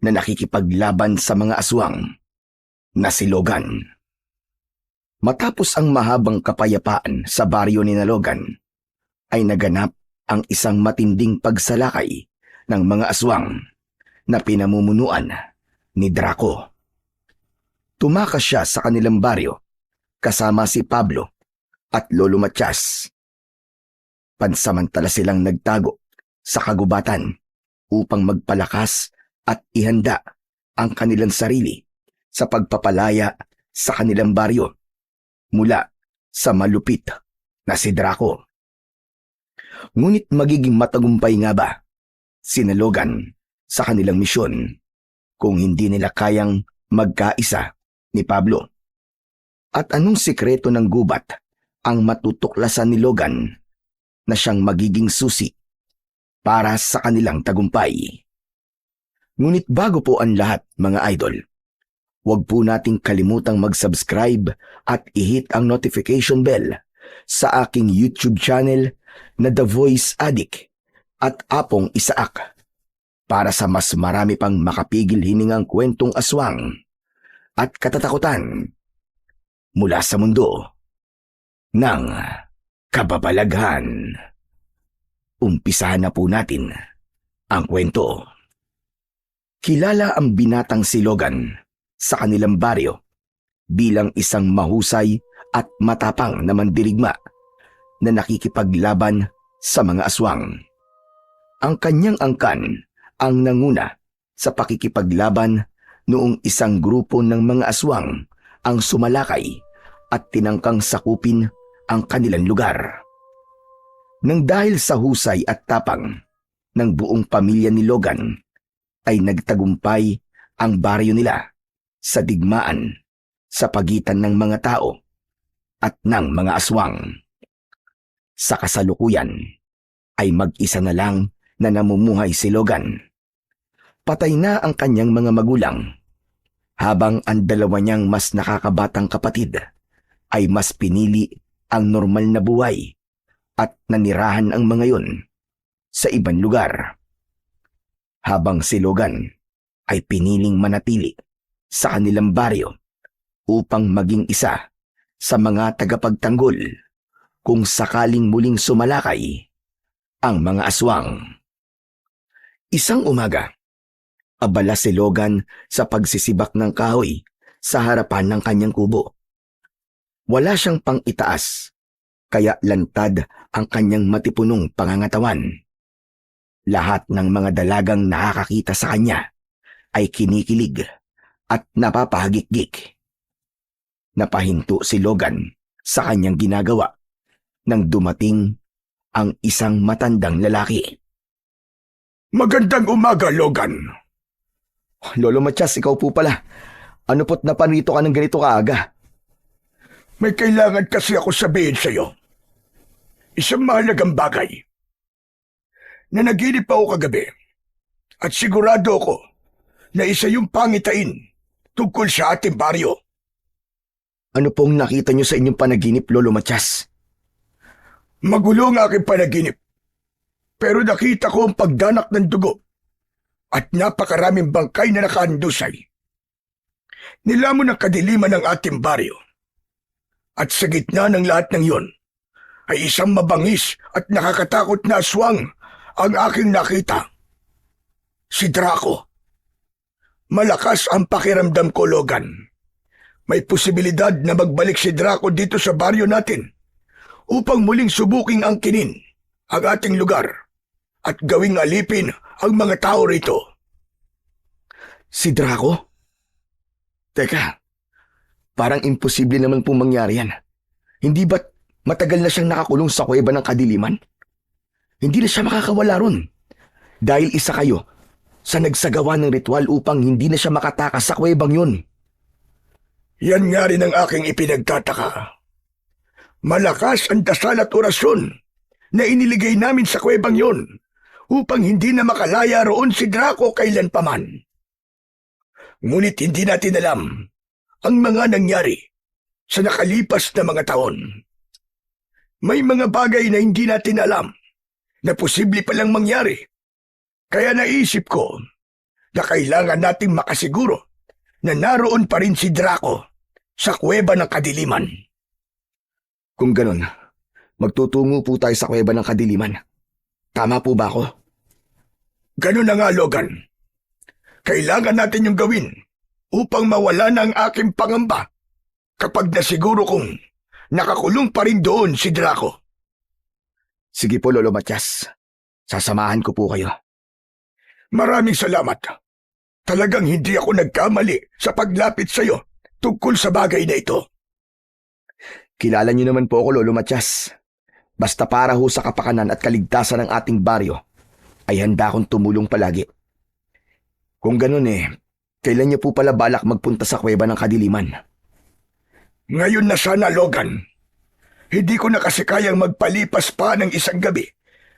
na nakikipaglaban sa mga aswang na si Logan. Matapos ang mahabang kapayapaan sa baryo ni Logan, ay naganap ang isang matinding pagsalakay ng mga aswang na pinamumunuan ni Draco. Tumakas siya sa kanilang baryo kasama si Pablo at Lolo Matias. Pansamantala silang nagtago sa kagubatan upang magpalakas at ihanda ang kanilang sarili sa pagpapalaya sa kanilang baryo mula sa malupit na si Draco. Ngunit magiging matagumpay nga ba sina Logan sa kanilang misyon kung hindi nila kayang magkaisa ni Pablo? At anong sikreto ng gubat ang matutuklasan ni Logan na siyang magiging susi para sa kanilang tagumpay? Ngunit bago po ang lahat, mga idol, huwag po nating kalimutang mag-subscribe at i-hit ang notification bell sa aking YouTube channel na The Voice Addict at Apong Isaak para sa mas marami pang makapigil hiningang kwentong aswang at katatakutan mula sa mundo ng kababalaghan. Umpisahan na po natin ang kwento. Kilala ang binatang si Logan sa kanilang baryo bilang isang mahusay at matapang na mandirigma na nakikipaglaban sa mga aswang. Ang kanyang angkan ang nanguna sa pakikipaglaban noong isang grupo ng mga aswang ang sumalakay at tinangkang sakupin ang kanilang lugar. Nang dahil sa husay at tapang ng buong pamilya ni Logan, ay nagtagumpay ang baryo nila sa digmaan sa pagitan ng mga tao at ng mga aswang. Sa kasalukuyan ay mag-isa na lang na namumuhay si Logan. Patay na ang kanyang mga magulang, habang ang dalawa niyang mas nakakabatang kapatid ay mas pinili ang normal na buhay at nanirahan ang mga yun sa ibang lugar. Habang si Logan ay piniling manatili sa kanilang baryo upang maging isa sa mga tagapagtanggol kung sakaling muling sumalakay ang mga aswang. Isang umaga, abala si Logan sa pagsisibak ng kahoy sa harapan ng kanyang kubo. Wala siyang pang-itaas, kaya lantad ang kanyang matipunong pangangatawan. Lahat ng mga dalagang nakakakita sa kanya ay kinikilig at napapahagikgik. Napahinto si Logan sa kanyang ginagawa nang dumating ang isang matandang lalaki. Magandang umaga, Logan. Lolo Matias, ikaw po pala. Ano po't napanrito ka ng ganito kaaga? May kailangan kasi ako sabihin sa iyo. Isang mahalagang bagay. Nanaginip ako kagabi at sigurado ako na isa yung pangitain tungkol sa ating baryo. Ano pong nakita niyo sa inyong panaginip, Lolo Matias? Magulo ang aking panaginip, pero nakita ko ang pagdanak ng dugo at napakaraming bangkay na nakahandusay. Nilamon ang kadiliman ng ating baryo. At sa gitna ng lahat ng iyon, ay isang mabangis at nakakatakot na aswang ang aking nakita. Si Draco. Malakas ang pakiramdam ko, Logan. May posibilidad na magbalik si Draco dito sa baryo natin upang muling subuking angkinin ang ating lugar at gawing alipin ang mga tao rito. Si Draco? Teka, parang imposible naman pong mangyari yan. Hindi ba't matagal na siyang nakakulong sa kuweba ng kadiliman? Hindi na siya makakawala ron. Dahil isa kayo sa nagsagawa ng ritual upang hindi na siya makatakas sa kuwebang yun. Yan nga rin ang aking ipinagtataka. Malakas ang dasal at orasyon na iniligay namin sa kuwebang yun upang hindi na makalaya roon si Draco kailanpaman. Ngunit hindi natin alam ang mga nangyari sa nakalipas na mga taon. May mga bagay na hindi natin alam na posible palang mangyari. Kaya naisip ko na kailangan nating makasiguro na naroon pa rin si Draco sa kuweba ng kadiliman. Kung ganun, magtutungo po tayo sa kuweba ng kadiliman. Tama po ba ako? Ganun na nga, Logan. Kailangan natin yung gawin upang mawala na ang aking pangamba kapag nasiguro kong nakakulong pa rin doon si Draco. Sige po, Lolo Matias. Sasamahan ko po kayo. Maraming salamat. Talagang hindi ako nagkamali sa paglapit sa iyo tungkol sa bagay na ito. Kilala niyo naman po ako, Lolo Matias. Basta para ho sa kapakanan at kaligtasan ng ating baryo, ay handa akong tumulong palagi. Kung ganun kailan niyo po pala balak magpunta sa kuweba ng kadiliman? Ngayon na sana, Logan. Hindi ko na kasi kayang magpalipas pa ng isang gabi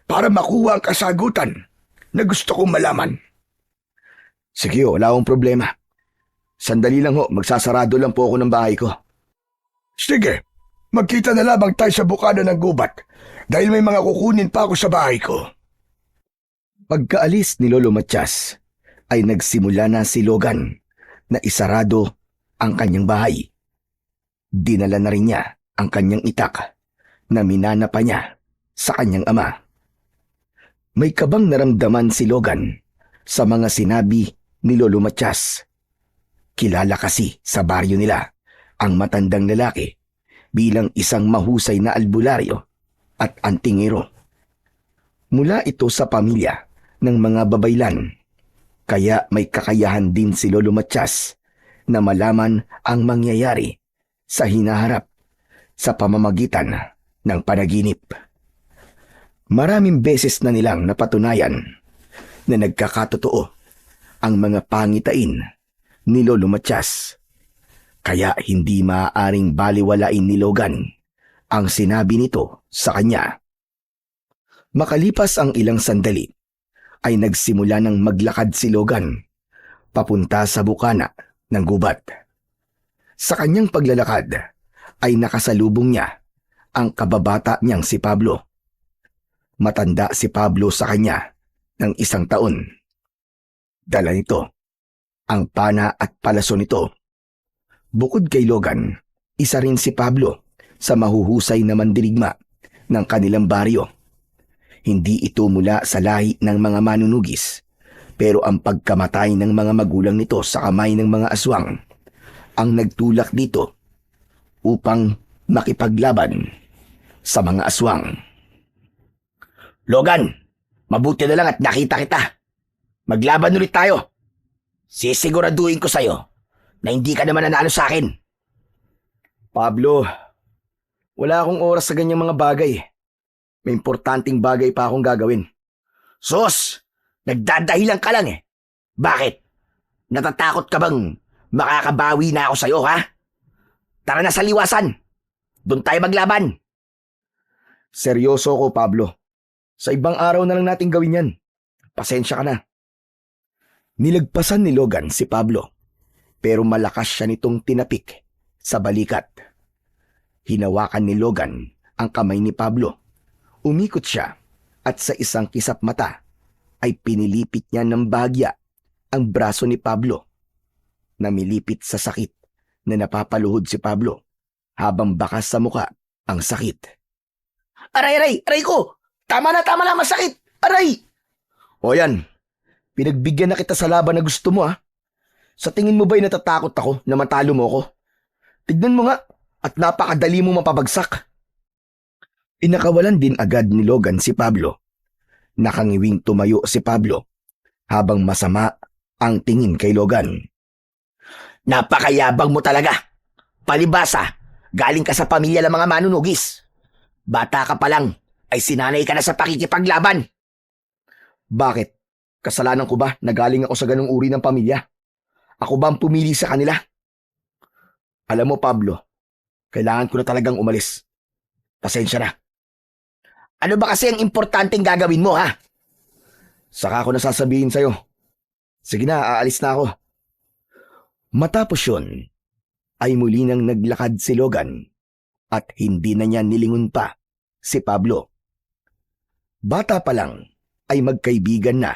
para makuha ang kasagutan na gusto kong malaman. Sige wala akong problema. Sandali lang magsasarado lang po ako ng bahay ko. Sige, magkita na lamang tayo sa bukana ng gubat dahil may mga kukunin pa ako sa bahay ko. Pagkaalis ni Lolo Matias, ay nagsimula na si Logan na isarado ang kanyang bahay. Dinala na rin niya ang kanyang itak na minana pa niya sa kanyang ama. May kabang naramdaman si Logan sa mga sinabi ni Lolo Matias. Kilala kasi sa baryo nila ang matandang lalaki bilang isang mahusay na albularyo at antingero. Mula ito sa pamilya ng mga babaylan, kaya may kakayahan din si Lolo Matias na malaman ang mangyayari sa hinaharap sa pamamagitan ng panaginip. Maraming beses na nilang napatunayan na nagkakatotoo ang mga pangitain ni Lolo Matias, kaya hindi maaaring baliwalain ni Logan ang sinabi nito sa kanya. Makalipas ang ilang sandali, ay nagsimula ng maglakad si Logan papunta sa bukana ng gubat. Sa kanyang paglalakad ay nakasalubong niya ang kababata niyang si Pablo. Matanda si Pablo sa kanya ng 1 taon. Dala nito ang pana at palaso nito. Bukod kay Logan, isa rin si Pablo sa mahuhusay na mandirigma ng kanilang baryo. Hindi ito mula sa lahi ng mga manunugis, pero ang pagkamatay ng mga magulang nito sa kamay ng mga aswang ang nagtulak dito upang makipaglaban sa mga aswang. Logan, mabuti na lang at nakita kita. Maglaban ulit tayo. Sisiguraduhin ko sa'yo na hindi ka naman nanalo sa akin. Pablo, wala akong oras sa ganyang mga bagay. May importanteng bagay pa akong gagawin. Sus! Nagdadahilan ka lang Bakit? Natatakot ka bang makakabawi na ako sa'yo, ha? Tara na sa liwasan. Doon tayo maglaban. Seryoso ko, Pablo. Sa ibang araw na lang natin gawin yan. Pasensya ka na. Nilagpasan ni Logan si Pablo, pero malakas siya nitong tinapik sa balikat. Hinawakan ni Logan ang kamay ni Pablo. Umikot siya at sa isang kisap mata ay pinilipit niya ng bahagya ang braso ni Pablo. Namilipit sa sakit na napapaluhod si Pablo habang bakas sa muka ang sakit. Aray ko! Tama na, masakit! Aray! O yan, pinagbigyan na kita sa laban na gusto mo Sa tingin mo ba'y natatakot ako na matalo mo ako? Tignan mo nga at napakadali mo mapabagsak. Inakawalan din agad ni Logan si Pablo. Nakangiwing tumayo si Pablo habang masama ang tingin kay Logan. Napakayabang mo talaga. Palibasa, galing ka sa pamilya ng mga manunugis. Bata ka pa lang ay sinanay ka na sa pakikipaglaban. Bakit? Kasalanan ko ba na galing ako sa ganung uri ng pamilya? Ako ba ang pumili sa kanila? Alam mo, Pablo, kailangan ko na talagang umalis. Pasensya na. Ano ba kasi ang importanteng gagawin mo, ha? Saka ko na sasabihin sa'yo. Sige na, aalis na ako. Matapos yun, ay muli nang naglakad si Logan at hindi na niya nilingon pa si Pablo. Bata pa lang ay magkaibigan na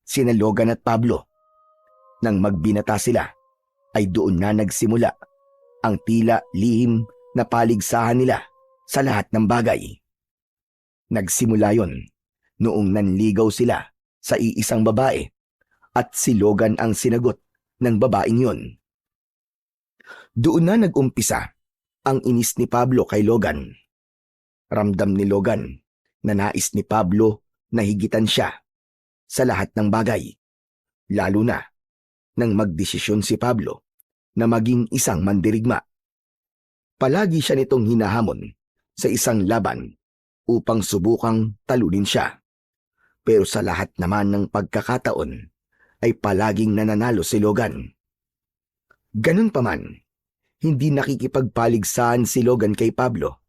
sina Logan at Pablo. Nang magbinata sila, ay doon na nagsimula ang tila lihim na paligsahan nila sa lahat ng bagay. Nagsimula yon noong nanligaw sila sa iisang babae at si Logan ang sinagot ng babaeng yon. Doon na nag-umpisa ang inis ni Pablo kay Logan. Ramdam ni Logan na nais ni Pablo na higitan siya sa lahat ng bagay, lalo na nang magdesisyon si Pablo na maging isang mandirigma. Palagi siya nitong hinahamon sa isang laban upang subukang talunin siya. Pero sa lahat naman ng pagkakataon ay palaging nananalo si Logan. Ganun pa man, hindi nakikipagpaligsahan si Logan kay Pablo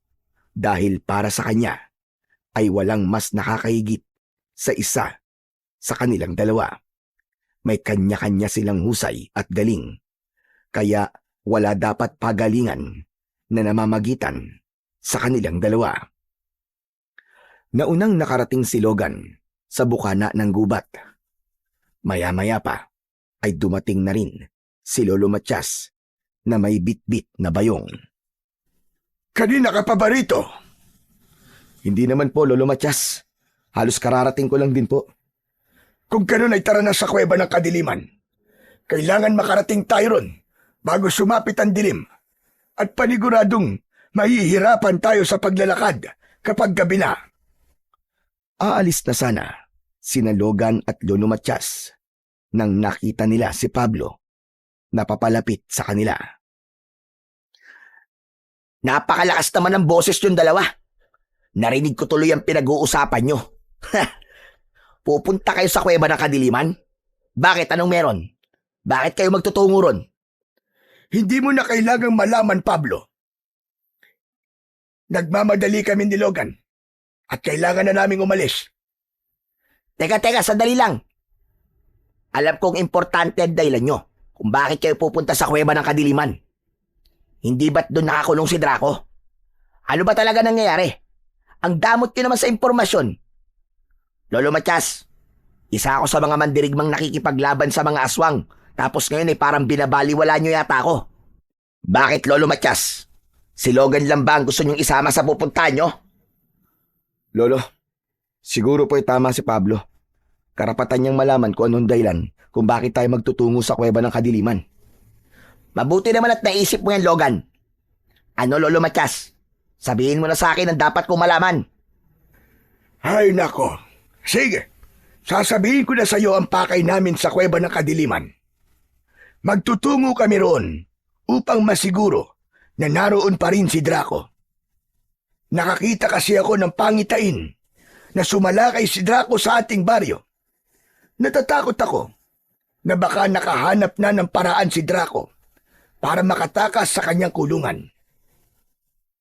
dahil para sa kanya ay walang mas nakakahigit sa isa sa kanilang dalawa. May kanya-kanya silang husay at galing, kaya wala dapat pagalingan na namamagitan sa kanilang dalawa. Naunang nakarating si Logan sa bukana ng gubat. Maya-maya pa ay dumating na rin si Lolo Matias na may bit-bit na bayong. Kanina ka pa ba rito? Hindi naman po, Lolo Matias. Halos kararating ko lang din po. Kung ganun ay tara na sa kuweba ng kadiliman. Kailangan makarating tayo ron bago sumapit ang dilim. At paniguradong mahihirapan tayo sa paglalakad kapag gabi na. Aalis na sana sina Logan at Lolo Matias nang nakita nila si Pablo na papalapit sa kanila. Napakalakas naman ng boses yung dalawa. Narinig ko tuloy ang pinag-uusapan nyo. Pupunta kayo sa kuweba ng kadiliman? Bakit? Anong meron? Bakit kayo magtutungo ron? Hindi mo na kailangang malaman, Pablo. Nagmamadali kami ni Logan at kailangan na naming umalis. Teka, sandali lang. Alam kong importante ang dahilan nyo kung bakit kayo pupunta sa kuweba ng kadiliman. Hindi ba't doon nakakulong si Draco? Ano ba talaga nangyayari? Ang damot nyo naman sa impormasyon. Lolo Matias, isa ako sa mga mandirigmang nakikipaglaban sa mga aswang, tapos ngayon ay parang binabaliwala nyo yata ako. Bakit, Lolo Matias? Si Logan lang ba ang gusto nyong isama sa pupuntahan nyo? Lolo, siguro po ay tama si Pablo. Karapatan niyang malaman kung anong dahilan kung bakit tayo magtutungo sa kuweba ng kadiliman. Mabuti naman at naisip mo yan, Logan. Ano, Lolo Matias? Sabihin mo na sa akin ang dapat kong malaman. Ay nako. Sige, sasabihin ko na sa iyo ang pakay namin sa kuweba ng kadiliman. Magtutungo kami roon upang masiguro na naroon pa rin si Draco. Nakakita kasi ako ng pangitain na sumalakay si Draco sa ating baryo. Natatakot ako na baka nakahanap na ng paraan si Draco para makatakas sa kanyang kulungan.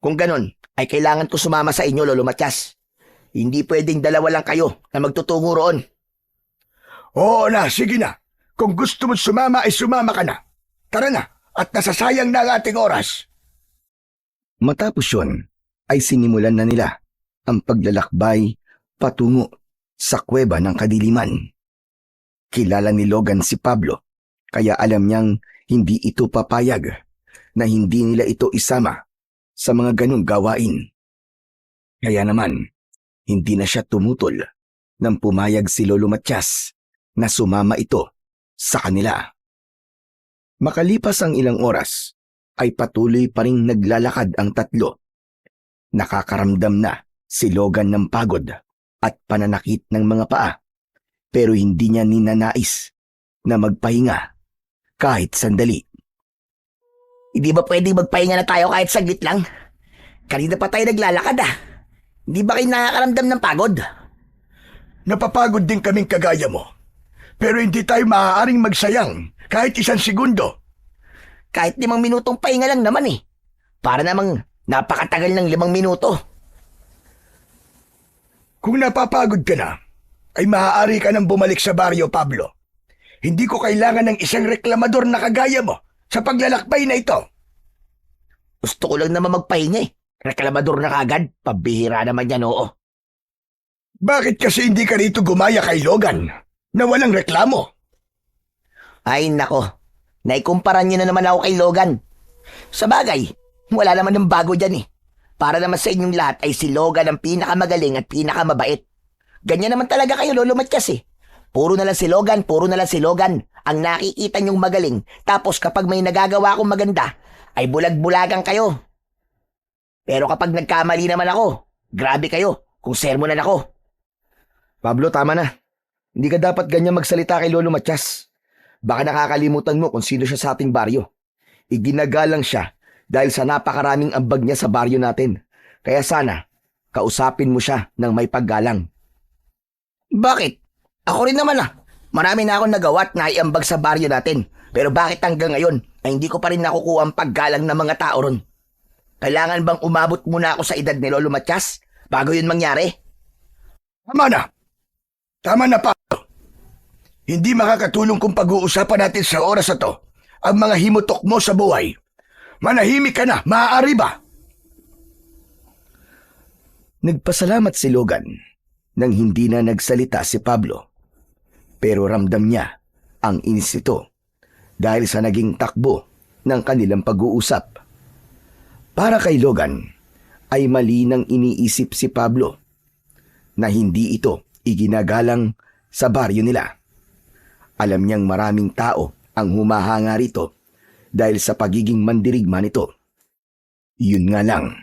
Kung ganon, ay kailangan ko sumama sa inyo, Lolo Matias. Hindi pwedeng dalawa lang kayo na magtutungo roon. Oo na, sige na. Kung gusto mo sumama ay sumama ka na. Tara na, at nasasayang na ang ating oras. Matapos yun, ay sinimulan na nila ang paglalakbay patungo sa kuweba ng kadiliman. Kilala ni Logan si Pablo, kaya alam niyang hindi ito papayag na hindi nila ito isama sa mga ganung gawain. Kaya naman, hindi na siya tumutol nang pumayag si Lolo Matias na sumama ito sa kanila. Makalipas ang ilang oras, ay patuloy pa ring naglalakad ang tatlo. Nakakaramdam na si Logan ng pagod at pananakit ng mga paa, pero hindi niya ninanais na magpahinga kahit sandali. Hindi ba pwedeng magpahinga na tayo kahit saglit lang? Kanina pa tayo naglalakad Hindi ba kayo nakakaramdam ng pagod? Napapagod din kaming kagaya mo. Pero hindi tayo maaaring magsayang kahit 1 segundo. Kahit 5 minutong pahinga lang naman Para namang napakatagal ng 5 minuto. Kung napapagod ka na, ay maaari ka nang bumalik sa baryo, Pablo. Hindi ko kailangan ng isang reklamador na kagaya mo sa paglalakbay na ito. Gusto ko lang naman magpahinga Reklamador na kagad. Pabihira naman yan, oo. Bakit kasi hindi ka rito gumaya kay Logan na walang reklamo? Ay nako, naikumpara niyo na naman ako kay Logan. Sa bagay, wala naman ng bago dyan eh. Para naman sa inyong lahat ay si Logan ang pinakamagaling at pinakamabait. Ganyan naman talaga kayo, Lolo Matias eh. Puro na lang si Logan, puro na lang si Logan ang nakikita niyong magaling. Tapos kapag may nagagawa akong maganda, ay bulag-bulagan kayo. Pero kapag nagkamali naman ako, grabe kayo kung sermonan ako. Pablo, tama na. Hindi ka dapat ganyan magsalita kay Lolo Matias. Baka nakakalimutan mo kung sino siya sa ating baryo. Iginagalang siya dahil sa napakaraming ambag niya sa baryo natin. Kaya sana, kausapin mo siya ng may paggalang. Bakit? Ako rin naman ah. Marami na akong nagawa at naiambag sa baryo natin. Pero bakit hanggang ngayon ay hindi ko pa rin nakukuha ang paggalang ng mga tao ron? Kailangan bang umabot muna ako sa edad ni Lolo Matias bago yun mangyari? Tama na. Tama na, Pablo. Hindi makakatulong kung pag-uusapan natin sa oras na to ang mga himutok mo sa buhay. Manahimik ka na, maaari ba? Nagpasalamat si Logan nang hindi na nagsalita si Pablo. Pero ramdam niya ang inis nito dahil sa naging takbo ng kanilang pag-uusap. Para kay Logan ay mali nang iniisip si Pablo na hindi ito iginagalang sa baryo nila. Alam niyang maraming tao ang humahanga rito dahil sa pagiging mandirigma nito. Yun nga lang,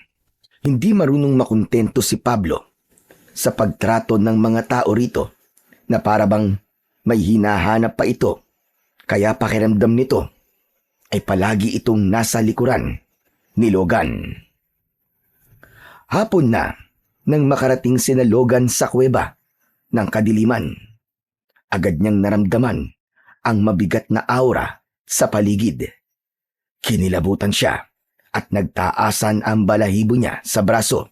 hindi marunong makontento si Pablo sa pagtrato ng mga tao rito na parabang may hinahanap pa ito, kaya pakiramdam nito ay palagi itong nasa likuran ni Logan. Hapon na nang makarating sina Logan sa kuweba ng kadiliman. Agad niyang naramdaman ang mabigat na aura sa paligid. Kinilabutan siya at nagtaasan ang balahibo niya sa braso.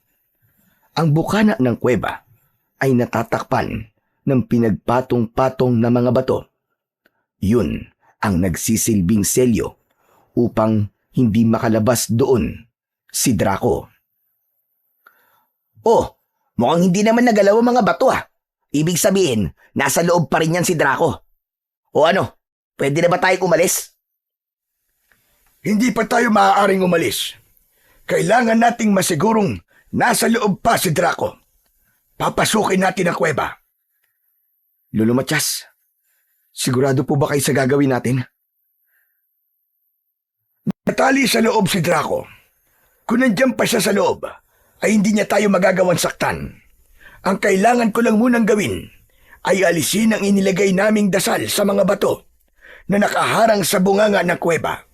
Ang bukana ng kuweba ay natatakpan ng pinagpatong-patong na mga bato. Yun ang nagsisilbing selyo upang hindi makalabas doon si Draco. Oh, mukhang hindi naman nagalaw ang mga bato ah. Ibig sabihin, nasa loob pa rin yan si Draco. O ano, pwede na ba tayong umalis? Hindi pa tayo maaaring umalis. Kailangan nating masigurong nasa loob pa si Draco. Papasukin natin ang kuweba. Lolo Matias, sigurado po ba kayo sa gagawin natin? Natali sa loob si Draco. Kung nandiyan pa siya sa loob, ay hindi niya tayo magagawang saktan. Ang kailangan ko lang munang gawin ay alisin ang inilagay naming dasal sa mga bato na nakaharang sa bunganga ng kuweba.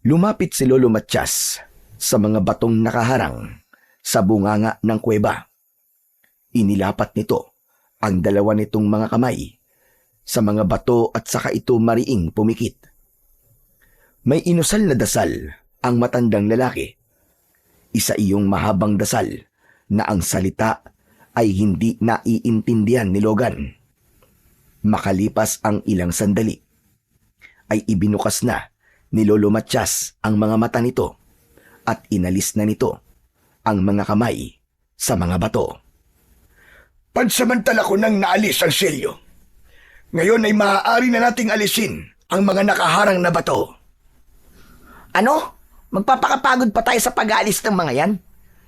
Lumapit si Lolo Matias sa mga batong nakaharang sa bunganga ng kuweba. Inilapat nito ang dalawa nitong mga kamay sa mga bato at saka ito mariing pumikit. May inusal na dasal ang matandang lalaki. Isa iyong mahabang dasal na ang salita ay hindi naiintindihan ni Logan. Makalipas ang ilang sandali, ay ibinukas na ni Lolo Matias ang mga mata nito at inalis na nito ang mga kamay sa mga bato. Pansamantala ko nang naalis ang selyo. Ngayon ay maaari na nating alisin ang mga nakaharang na bato. Ano? Magpapakapagod pa tayo sa pag-aalis ng mga yan?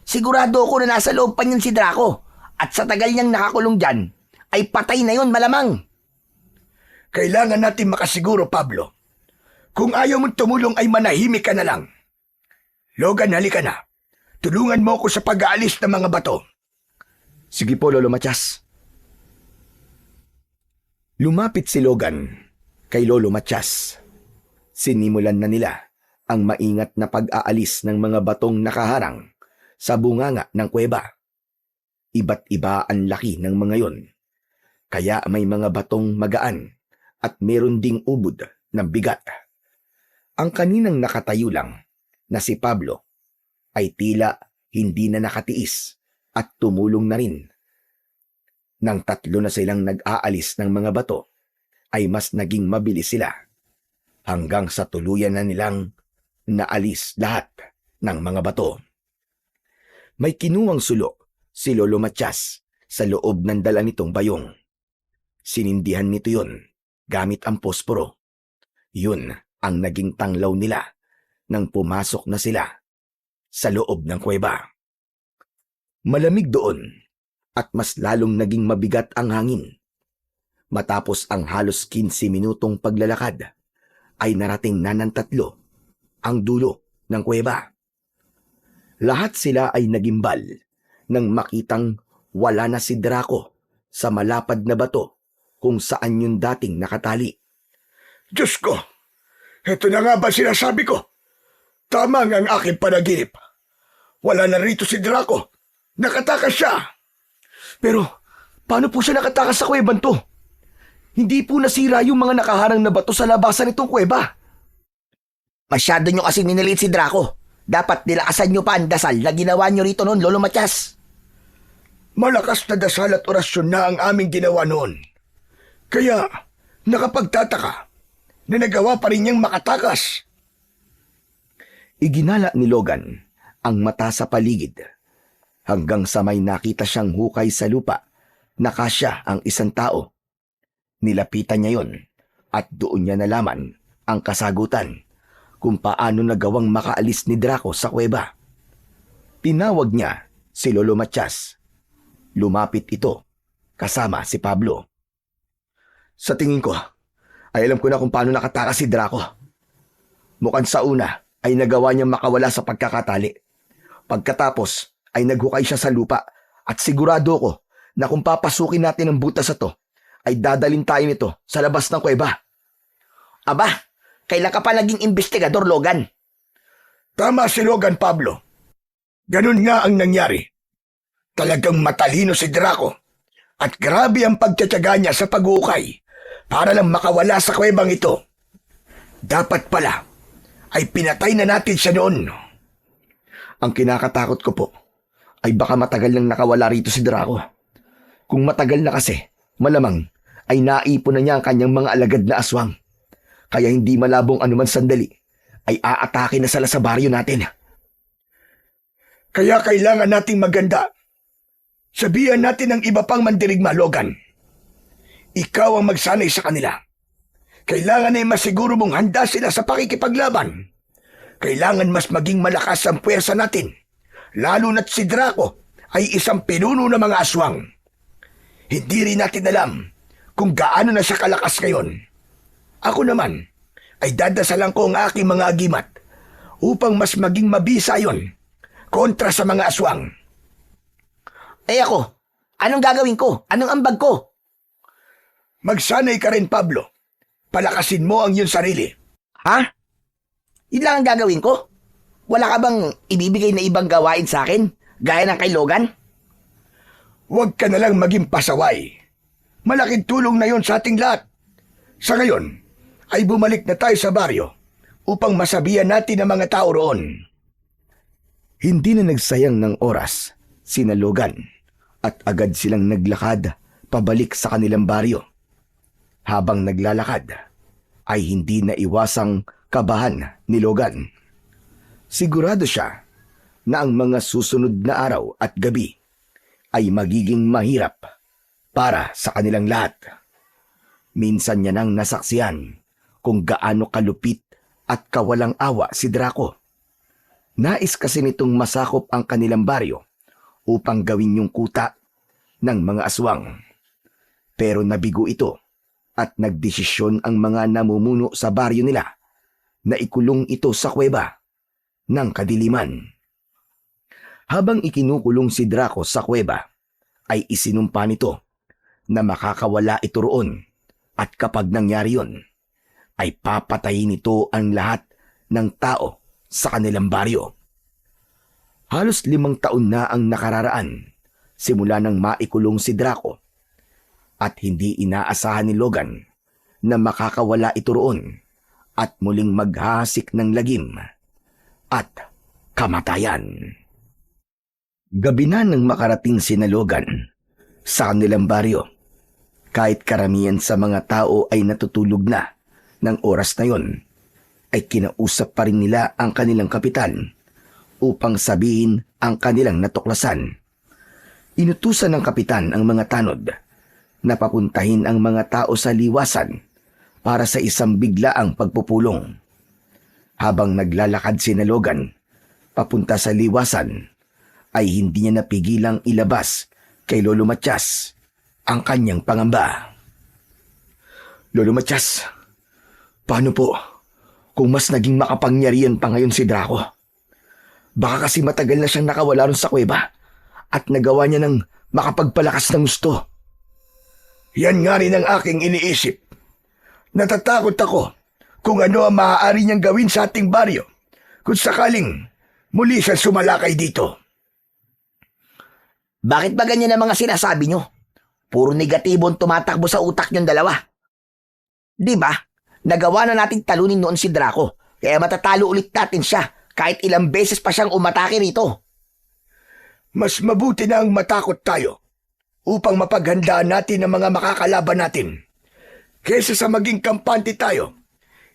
Sigurado ako na nasa loob pa niyan si Draco at sa tagal niyang nakakulong dyan, ay patay na yun malamang. Kailangan natin makasiguro, Pablo. Kung ayaw mong tumulong ay manahimik ka na lang. Logan, halika na. Tulungan mo ako sa pag-aalis ng mga bato. Sige po, Lolo Matias. Lumapit si Logan kay Lolo Matias. Sinimulan na nila ang maingat na pag-aalis ng mga batong nakaharang sa bunganga ng kuweba. Iba't iba ang laki ng mga yon. Kaya may mga batong magaan at meron ding ubod ng bigat. Ang kaninang nakatayo lang na si Pablo ay tila hindi na nakatiis at tumulong na rin. Nang tatlo na silang nag-aalis ng mga bato, ay mas naging mabilis sila hanggang sa tuluyan na nilang naalis lahat ng mga bato. May kinuwang sulok si Lolo Matias sa loob ng dala nitong bayong. Sinindihan nito yon gamit ang posporo. Yun ang naging tanglaw nila nang pumasok na sila sa loob ng kuweba. Malamig doon at mas lalong naging mabigat ang hangin. Matapos ang halos 15 minutong paglalakad, ay narating na ng tatlo ang dulo ng kuweba. Lahat sila ay nagimbal nang makitang wala na si Draco sa malapad na bato kung saan yung dating nakatali. Diyos ko, eto na nga ba sinasabi ko? Tama nga ang aking panaginip. Wala na rito si Draco. Nakatakas siya. Pero paano po siya nakatakas sa kuweban to? Hindi po nasira yung mga nakaharang na bato sa labasan nitong kuweba. Masyado nyo kasing minaliit si Draco. Dapat nilakasan nyo pa ang dasal na ginawa nyo rito noon, Lolo Matias. Malakas na dasal at orasyon na ang aming ginawa noon. Kaya nakapagtataka na nagawa pa rin niyang makatakas. Iginala ni Logan ang mata sa paligid hanggang sa may nakita siyang hukay sa lupa na kasya ang isang tao. Nilapitan niya yon at doon niya nalaman ang kasagutan kung paano nagawang makaalis ni Draco sa kuweba. Tinawag niya si Lolo Matias. Lumapit ito kasama si Pablo. Sa tingin ko, ay alam ko na kung paano nakatakas si Draco. Mukhang sa una ay nagawa niyang makawala sa pagkakatali. Pagkatapos ay naghukay siya sa lupa at sigurado ko na kung papasukin natin ang butas na to, ay dadalin tayo nito sa labas ng kuweba. Aba, kailan ka pa naging investigador, Logan? Tama si Logan, Pablo. Ganun nga ang nangyari. Talagang matalino si Draco at grabe ang pagtsatsaga niya sa pag-uukay para lang makawala sa kuwebang ito. Dapat pala ay pinatay na natin siya noon. Ang kinakatakot ko po ay baka matagal nang nakawala rito si Draco. Kung matagal na kasi, malamang ay naipon na niya ang kanyang mga alagad na aswang. Kaya hindi malabong anuman sandali ay aatake na sila sa baryo natin. Kaya kailangan nating maganda. Sabihan natin ng iba pang mandirigma, Logan. Ikaw ang magsanay sa kanila. Kailangan ay masiguro mong handa sila sa pakikipaglaban. Kailangan mas maging malakas ang puwersa natin, lalo na't si Draco ay isang pinuno ng mga aswang. Hindi rin natin alam kung gaano na siya kalakas ngayon. Ako naman ay dadasalan ko ang aking mga agimat upang mas maging mabisa yon kontra sa mga aswang. Eh ako, anong gagawin ko? Anong ambag ko? Magsanay ka rin, Pablo. Palakasin mo ang iyong sarili. Ha? Yun lang ang gagawin ko? Wala ka bang ibibigay na ibang gawain sa akin? Gaya ng kay Logan? Huwag ka na lang maging pasaway. Malaking tulong na yon sa ating lahat. Sa ngayon, ay bumalik na tayo sa baryo upang masabihan natin ang mga tao roon. Hindi na nagsayang ng oras sina Logan at agad silang naglakad pabalik sa kanilang baryo. Habang naglalakad, ay hindi na iwasang kabahan ni Logan. Sigurado siya na ang mga susunod na araw at gabi ay magiging mahirap para sa kanilang lahat. Minsan niya nang nasaksiyan kung gaano kalupit at kawalang awa si Draco. Nais kasi nitong masakop ang kanilang baryo upang gawin yung kuta ng mga aswang. Pero nabigo ito at nagdesisyon ang mga namumuno sa baryo nila na ikulong ito sa kuweba ng kadiliman. Habang ikinukulong si Draco sa kuweba, ay isinumpa nito na makakawala ito roon at kapag nangyari yon, ay papatayin nito ang lahat ng tao sa kanilang baryo. Halos 5 taon na ang nakararaan simula nang maikulong si Draco at hindi inaasahan ni Logan na makakawala ito roon at muling maghahasik ng lagim at kamatayan. Gabi na nang makarating sina Logan sa kanilang baryo. Kahit karamihan sa mga tao ay natutulog na ng oras na yon, ay kinausap pa rin nila ang kanilang kapitan upang sabihin ang kanilang natuklasan. Inutusan ng kapitan ang mga tanod na papuntahin ang mga tao sa liwasan para sa isang biglaang pagpupulong. Habang naglalakad si Logan papunta sa liwasan, ay hindi niya napigilang ilabas kay Lolo Matias ang kanyang pangamba. Lolo Matias, paano po kung mas naging makapangyarihan pa ngayon si Draco? Baka kasi matagal na siyang nakawala ron sa kuweba at nagawa niya ng makapagpalakas ng gusto. Yan nga rin ang aking iniisip. Natatakot ako kung ano ang maaari niyang gawin sa ating baryo kung sakaling muli siya sumalakay dito. Bakit ba ganyan ang mga sinasabi nyo? Puro negatibo ang tumatakbo sa utak nyong dalawa. Di ba? Nagawa na nating talunin noon si Draco, kaya matatalo ulit natin siya kahit ilang beses pa siyang umatake rito. Mas mabuti na ang matakot tayo upang mapaghandaan natin ang mga makakalaban natin kaysa sa maging kampante tayo.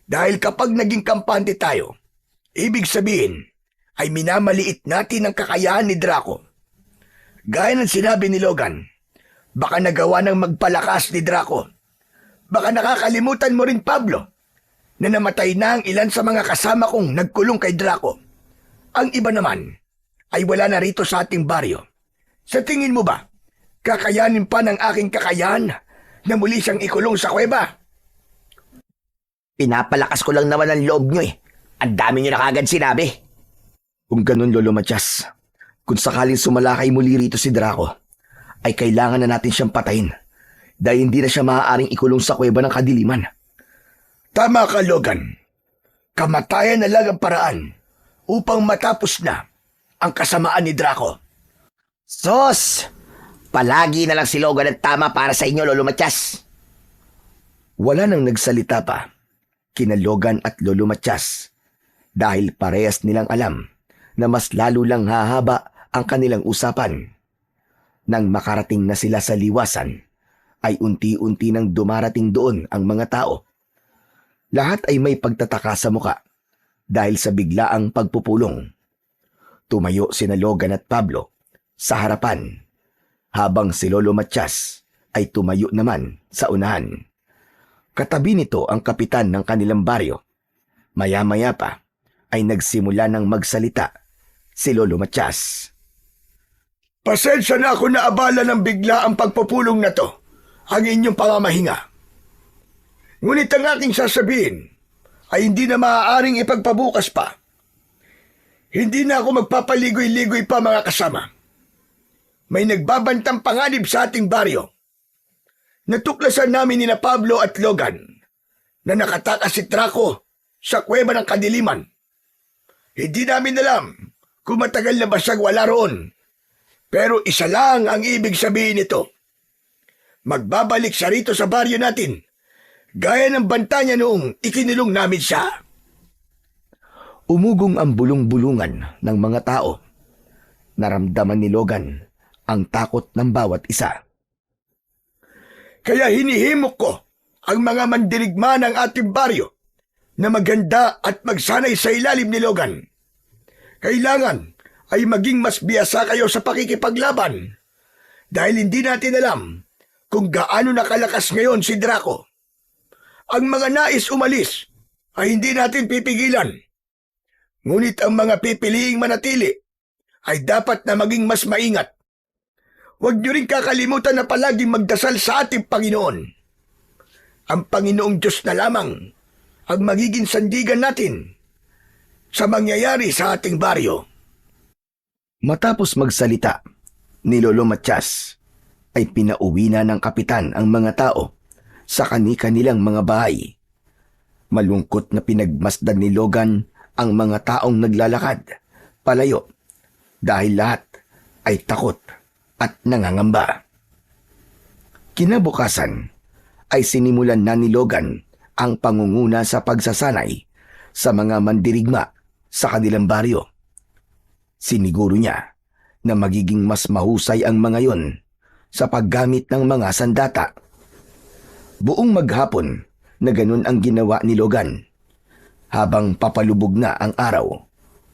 Dahil kapag naging kampante tayo, ibig sabihin ay minamaliit natin ang kakayahan ni Draco. Gaya ng sinabi ni Logan, baka nagawa ng magpalakas ni Draco. Baka nakakalimutan mo rin, Pablo, na namatay na ang ilan sa mga kasama kong nagkulong kay Draco. Ang iba naman ay wala na rito sa ating baryo. Sa tingin mo ba, kakayanin pa ng aking kakayahan na muli siyang ikulong sa kuweba? Pinapalakas ko lang naman ang loob nyo eh. Ang dami nyo na kagad sinabi. Kung ganun, Lolo Matias, kung sakaling sumalakay muli rito si Draco, ay kailangan na natin siyang patayin dahil hindi na siya maaaring ikulong sa kuweba ng kadiliman. Tama ka, Logan. Kamatayan na lang ang paraan upang matapos na ang kasamaan ni Draco. Sos! Palagi na lang si Logan ang tama para sa inyo, Lolo Matias. Wala nang nagsalita pa kina Logan at Lolo Matias dahil parehas nilang alam na mas lalo lang hahaba ang kanilang usapan. Nang makarating na sila sa liwasan, ay unti-unti nang dumarating doon ang mga tao. Lahat ay may pagtataka sa muka dahil sa biglaang pagpupulong. Tumayo sina Logan at Pablo sa harapan, habang si Lolo Matias ay tumayo naman sa unahan. Katabi nito ang kapitan ng kanilang baryo. Maya-maya pa ay nagsimula ng magsalita si Lolo Matias. Pasensya na ako na abala ng bigla ang pagpupulong na to, ang inyong pamamahinga. Ngunit ang aking sasabihin ay hindi na maaaring ipagpabukas pa. Hindi na ako magpapaligoy-ligoy pa, mga kasama. May nagbabantang panganib sa ating baryo. Natuklasan namin ni Pablo at Logan na nakatakas si Draco sa kuweba ng kadiliman. Hindi namin alam kung matagal na ba siyang wala roon. Pero isa lang ang ibig sabihin nito. Magbabalik siya rito sa baryo natin, gaya ng banta niya noong ikinulong namin siya. Umugong ang bulong-bulungan ng mga tao. Naramdaman ni Logan ang takot ng bawat isa. Kaya hinihimok ko ang mga mandirigma ng ating baryo na maganda at magsanay sa ilalim ni Logan. Kailangan ay maging mas biyasa kayo sa pakikipaglaban dahil hindi natin alam kung gaano nakalakas ngayon si Draco. Ang mga nais umalis ay hindi natin pipigilan. Ngunit ang mga pipiliing manatili ay dapat na maging mas maingat. Huwag niyo rin kakalimutan na palaging magdasal sa ating Panginoon. Ang Panginoong Diyos na lamang ang magiging sandigan natin sa mangyayari sa ating baryo. Matapos magsalita ni Lolo Matias, ay pinauwi na ng kapitan ang mga tao sa kani-kanilang mga bahay. Malungkot na pinagmasdan ni Logan ang mga taong naglalakad palayo dahil lahat ay takot at nangangamba. Kinabukasan ay sinimulan na ni Logan ang pangunguna sa pagsasanay sa mga mandirigma sa kanilang baryo. Siniguro niya na magiging mas mahusay ang mga yon sa paggamit ng mga sandata. Buong maghapon na ganun ang ginawa ni Logan. Habang papalubog na ang araw,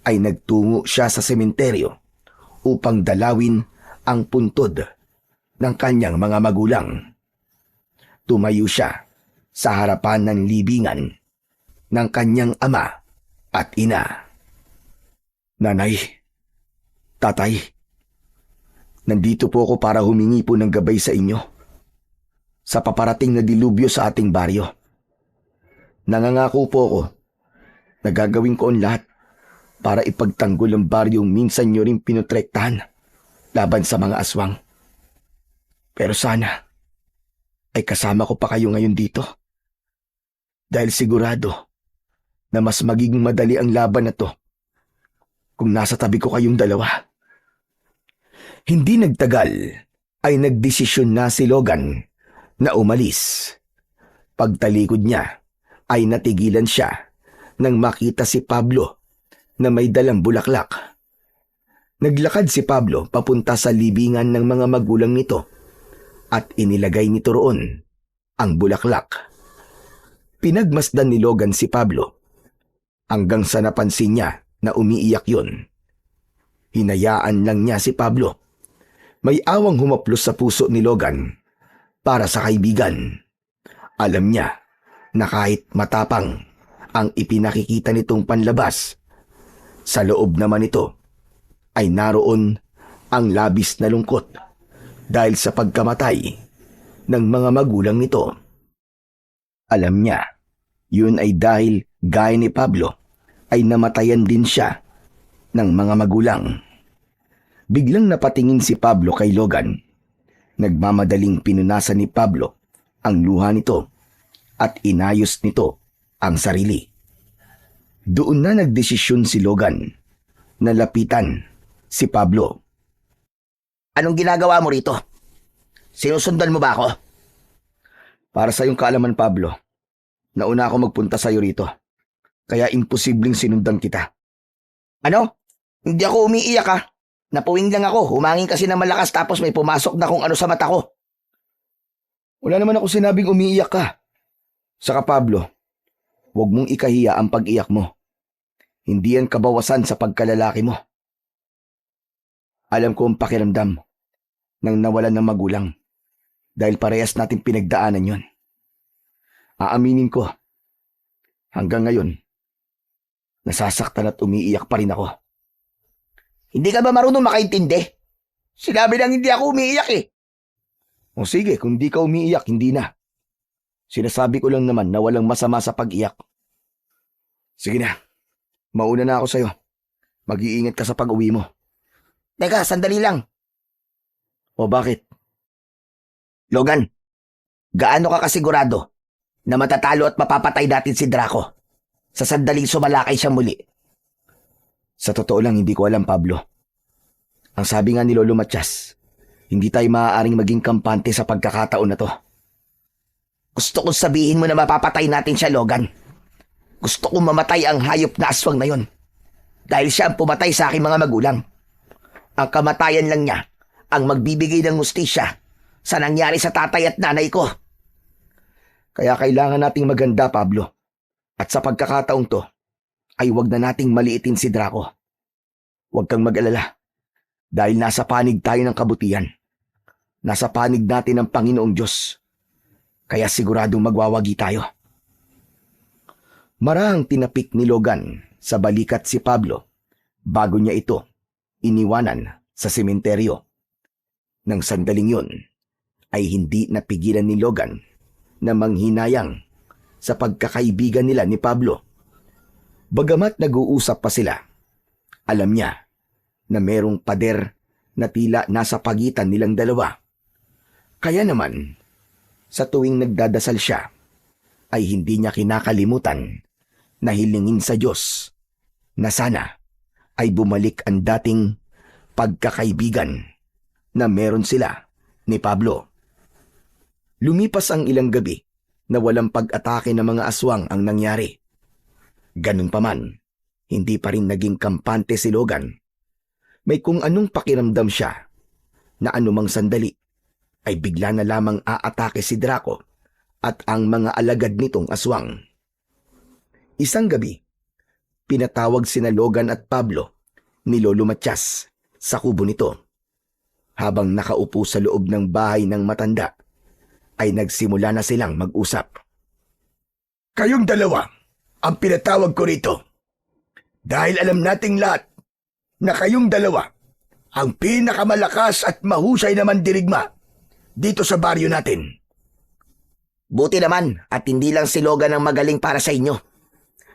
ay nagtungo siya sa sementeryo upang dalawin ang puntod ng kanyang mga magulang. Tumayo siya sa harapan ng libingan ng kanyang ama at ina. Nanay, tatay, nandito po ako para humingi po ng gabay sa inyo sa paparating na dilubyo sa ating baryo. Nangangako po ako na gagawin ko ang lahat para ipagtanggol ang baryong minsan nyo rin pinutrektahan laban sa mga aswang. Pero sana ay kasama ko pa kayo ngayon dito. Dahil sigurado na mas magiging madali ang laban na to kung nasa tabi ko kayong dalawa. Hindi nagtagal ay nagdesisyon na si Logan na umalis. Pagtalikod niya ay natigilan siya nang makita si Pablo na may dalang bulaklak. Naglakad si Pablo papunta sa libingan ng mga magulang nito at inilagay nito roon ang bulaklak. Pinagmasdan ni Logan si Pablo hanggang sa napansin niya na umiiyak yun. Hinayaan lang niya si Pablo. May awang humaplos sa puso ni Logan para sa kaibigan. Alam niya na kahit matapang ang ipinakikita nitong panlabas, sa loob naman ito ay naroon ang labis na lungkot dahil sa pagkamatay ng mga magulang nito. Alam niya, yun ay dahil gaya ni Pablo ay namatayan din siya ng mga magulang. Biglang napatingin si Pablo kay Logan. Nagmamadaling pinunasan ni Pablo ang luha nito at inayos nito ang sarili. Doon na nagdesisyon si Logan na lapitan si Pablo. Anong ginagawa mo rito? Sinusundan mo ba ako? Para sa iyong kaalaman, Pablo, nauna ako magpunta sa iyo rito. Kaya imposibleng sinundan kita. Ano? Hindi ako umiiyak ha. Napuwing lang ako. Humangin kasi ng malakas tapos may pumasok na kung ano sa mata ko. Wala naman ako sinabing umiiyak ka. Saka Pablo, huwag mong ikahiya ang pag-iyak mo. Hindi yan kabawasan sa pagkalalaki mo. Alam ko ang pakiramdam nang nawalan ng magulang dahil parehas natin pinagdaanan yon. Aaminin ko, hanggang ngayon, nasasaktan at umiiyak pa rin ako. Hindi ka ba marunong makaintindi? Sinabi lang hindi ako umiiyak eh. O sige, kung di ka umiiyak, hindi na. Sinasabi ko lang naman na walang masama sa pag-iyak. Sige na, mauna na ako sa'yo. Mag-iingat ka sa pag-uwi mo. Teka, sandali lang. O bakit? Logan, gaano ka kasigurado na matatalo at mapapatay natin si Draco sa sandaling sumalakay siya muli? Sa totoo lang, hindi ko alam, Pablo. Ang sabi nga ni Lolo Matias, hindi tayo maaaring maging kampante sa pagkakataon na to. Gusto kong sabihin mo na mapapatay natin siya, Logan. Gusto kong mamatay ang hayop na aswang na yon. Dahil siya ang pumatay sa aking mga magulang. Ang kamatayan lang niya ang magbibigay ng hustisya sa nangyari sa tatay at nanay ko. Kaya kailangan nating maganda, Pablo. At sa pagkakataong to, ay huwag na nating maliitin si Draco. Huwag kang mag-alala. Dahil nasa panig tayo ng kabutihan. Nasa panig natin ang Panginoong Diyos. Kaya siguradong magwawagi tayo. Marahang tinapik ni Logan sa balikat si Pablo bago niya ito iniwanan sa sementeryo. Nang sandaling yun, ay hindi napigilan ni Logan na manghinayang sa pagkakaibigan nila ni Pablo. Bagamat nag-uusap pa sila, alam niya na merong pader na tila nasa pagitan nilang dalawa. Kaya naman, sa tuwing nagdadasal siya, ay hindi niya kinakalimutan na hilingin sa Diyos na sana ay bumalik ang dating pagkakaibigan na meron sila ni Pablo. Lumipas ang ilang gabi na walang pag-atake ng mga aswang ang nangyari. Ganun pa man, hindi pa rin naging kampante si Logan. May kung anong pakiramdam siya na anumang sandali ay bigla na lamang aatake si Draco at ang mga alagad nitong aswang. Isang gabi, pinatawag sina Logan at Pablo ni Lolo Matias sa kubo nito. Habang nakaupo sa loob ng bahay ng matanda, ay nagsimula na silang mag-usap. Kayong dalawa ang pinatawag ko rito. Dahil alam nating lahat na kayong dalawa ang pinakamalakas at mahusay na mandirigma dito sa baryo natin. Buti naman at hindi lang si Logan ang magaling para sa inyo.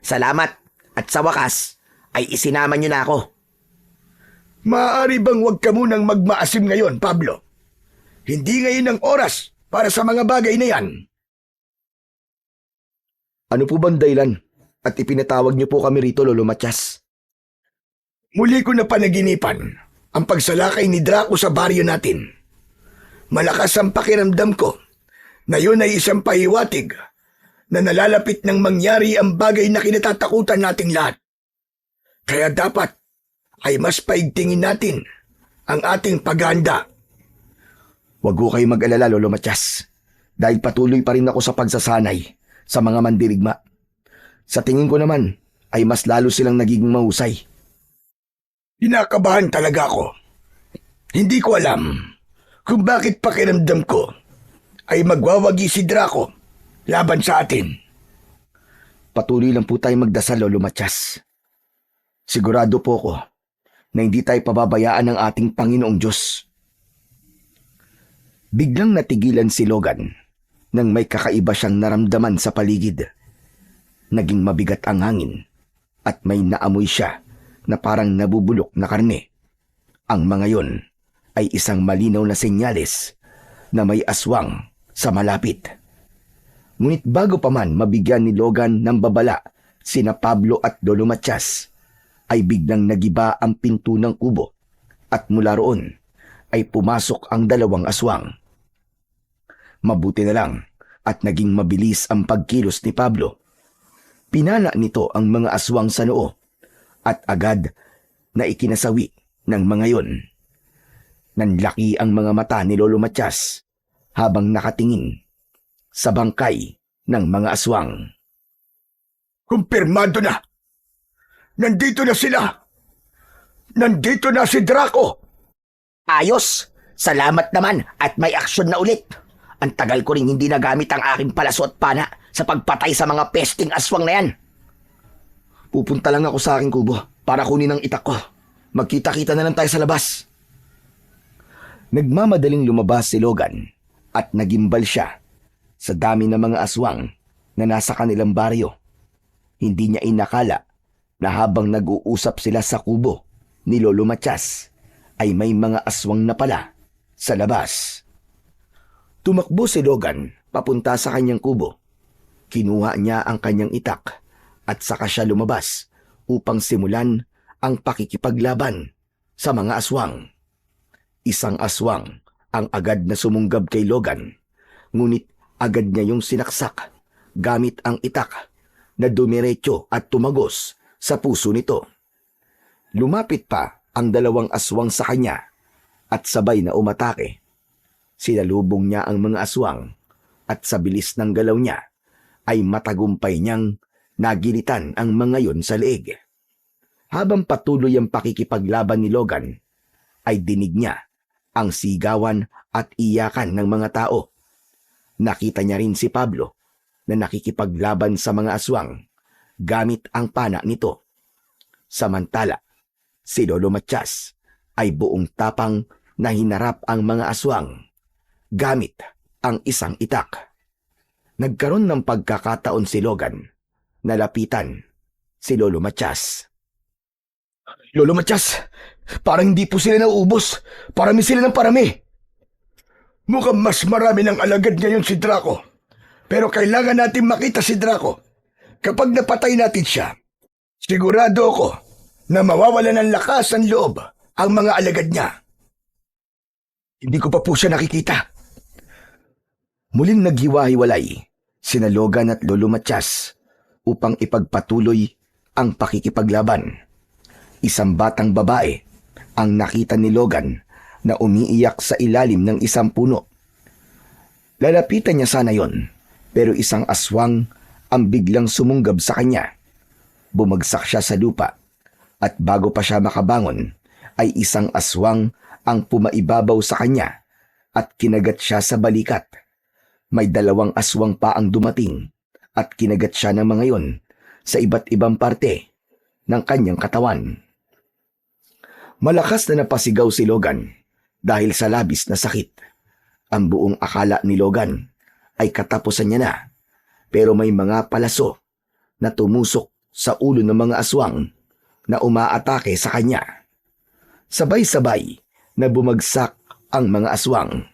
Salamat at sa wakas ay isinama nyo na ako. Maaari bang huwag ka munang magmaasim ngayon, Pablo? Hindi ngayon ang oras para sa mga bagay na yan. Ano po bang dahilan at ipinatawag niyo po kami rito, Lolo Matias? Muli ko na panaginipan ang pagsalakay ni Draco sa baryo natin. Malakas ang pakiramdam ko na yun ay isang pahiwatig na nalalapit ng mangyari ang bagay na kinatatakutan nating lahat. Kaya dapat ay mas paigtingin natin ang ating paghahanda. Huwag ko kayo mag-alala, Lolo Matias. Dahil patuloy pa rin ako sa pagsasanay sa mga mandirigma. Sa tingin ko naman ay mas lalo silang nagiging mahusay. Kinakabahan talaga ako. Hindi ko alam kung bakit pakiramdam ko ay magwawagi si Draco laban sa atin. Patuloy lang po tayo magdasal, Lolo Matias. Sigurado po ko na hindi tayo pababayaan ng ating Panginoong Diyos. Biglang natigilan si Logan nang may kakaiba siyang naramdaman sa paligid. Naging mabigat ang hangin at may naamoy siya na parang nabubulok na karne. Ang mga yon ay isang malinaw na senyales na may aswang sa malapit. Ngunit bago pa man mabigyan ni Logan ng babala sina Pablo at Lolo Matias, ay biglang nagiba ang pinto ng kubo at mula roon ay pumasok ang dalawang aswang. Mabuti na lang at naging mabilis ang pagkilos ni Pablo. Pinala nito ang mga aswang sa noo at agad na ikinasawi ng mga yon. Nanlaki ang mga mata ni Lolo Matias habang nakatingin sa bangkay ng mga aswang. Kumpirmado na! Nandito na sila! Nandito na si Draco! Ayos! Salamat naman at may aksyon na ulit. Ang tagal ko rin hindi nagamit ang aking palaso at pana sa pagpatay sa mga pesting aswang na yan. Pupunta lang ako sa aking kubo para kunin ang itak ko. Magkita-kita na lang tayo sa labas. Nagmamadaling lumabas si Logan at nagimbal siya sa dami ng mga aswang na nasa kanilang baryo. Hindi niya inakala na habang nag-uusap sila sa kubo ni Lolo Matias ay may mga aswang na pala sa labas. Tumakbo si Logan papunta sa kanyang kubo. Kinuha niya ang kanyang itak at saka siya lumabas upang simulan ang pakikipaglaban sa mga aswang. Isang aswang ang agad na sumunggab kay Logan, ngunit agad niya yung sinaksak gamit ang itak na dumiretso at tumagos sa puso nito. Lumapit pa ang dalawang aswang sa kanya at sabay na umatake. Sinalubong niya ang mga aswang at sa bilis ng galaw niya ay matagumpay niyang nagilitan ang mga yon sa leeg. Habang patuloy ang pakikipaglaban ni Logan, ay dinig niya ang sigawan at iyakan ng mga tao. Nakita niya rin si Pablo na nakikipaglaban sa mga aswang gamit ang pana nito. Samantala, si Lolo Matias ay buong tapang na hinarap ang mga aswang gamit ang isang itak. Nagkaroon ng pagkakataon si Logan na lapitan si Lolo Matias. Lolo Matias, parang hindi po sila nauubos. Parami sila ng parami. Mukhang mas marami ng alagad ngayon si Draco. Pero kailangan natin makita si Draco. Kapag napatay natin siya, sigurado ako na mawawala ng lakas ang loob ang mga alagad niya. Hindi ko pa po siya nakikita. Muling naghiwa-hiwalay sina Logan at Lolo Matias upang ipagpatuloy ang pakikipaglaban. Isang batang babae ang nakita ni Logan na umiiyak sa ilalim ng isang puno. Lalapitan niya sana yon, pero isang aswang ang biglang sumunggab sa kanya. Bumagsak siya sa lupa at bago pa siya makabangon ay isang aswang ang pumaibabaw sa kanya at kinagat siya sa balikat. May dalawang aswang pa ang dumating at kinagat siya ng mga yon sa iba't ibang parte ng kanyang katawan. Malakas na napasigaw si Logan dahil sa labis na sakit. Ang buong akala ni Logan ay katapusan niya na, pero may mga palaso na tumusok sa ulo ng mga aswang na umaatake sa kanya. Sabay-sabay na bumagsak ang mga aswang.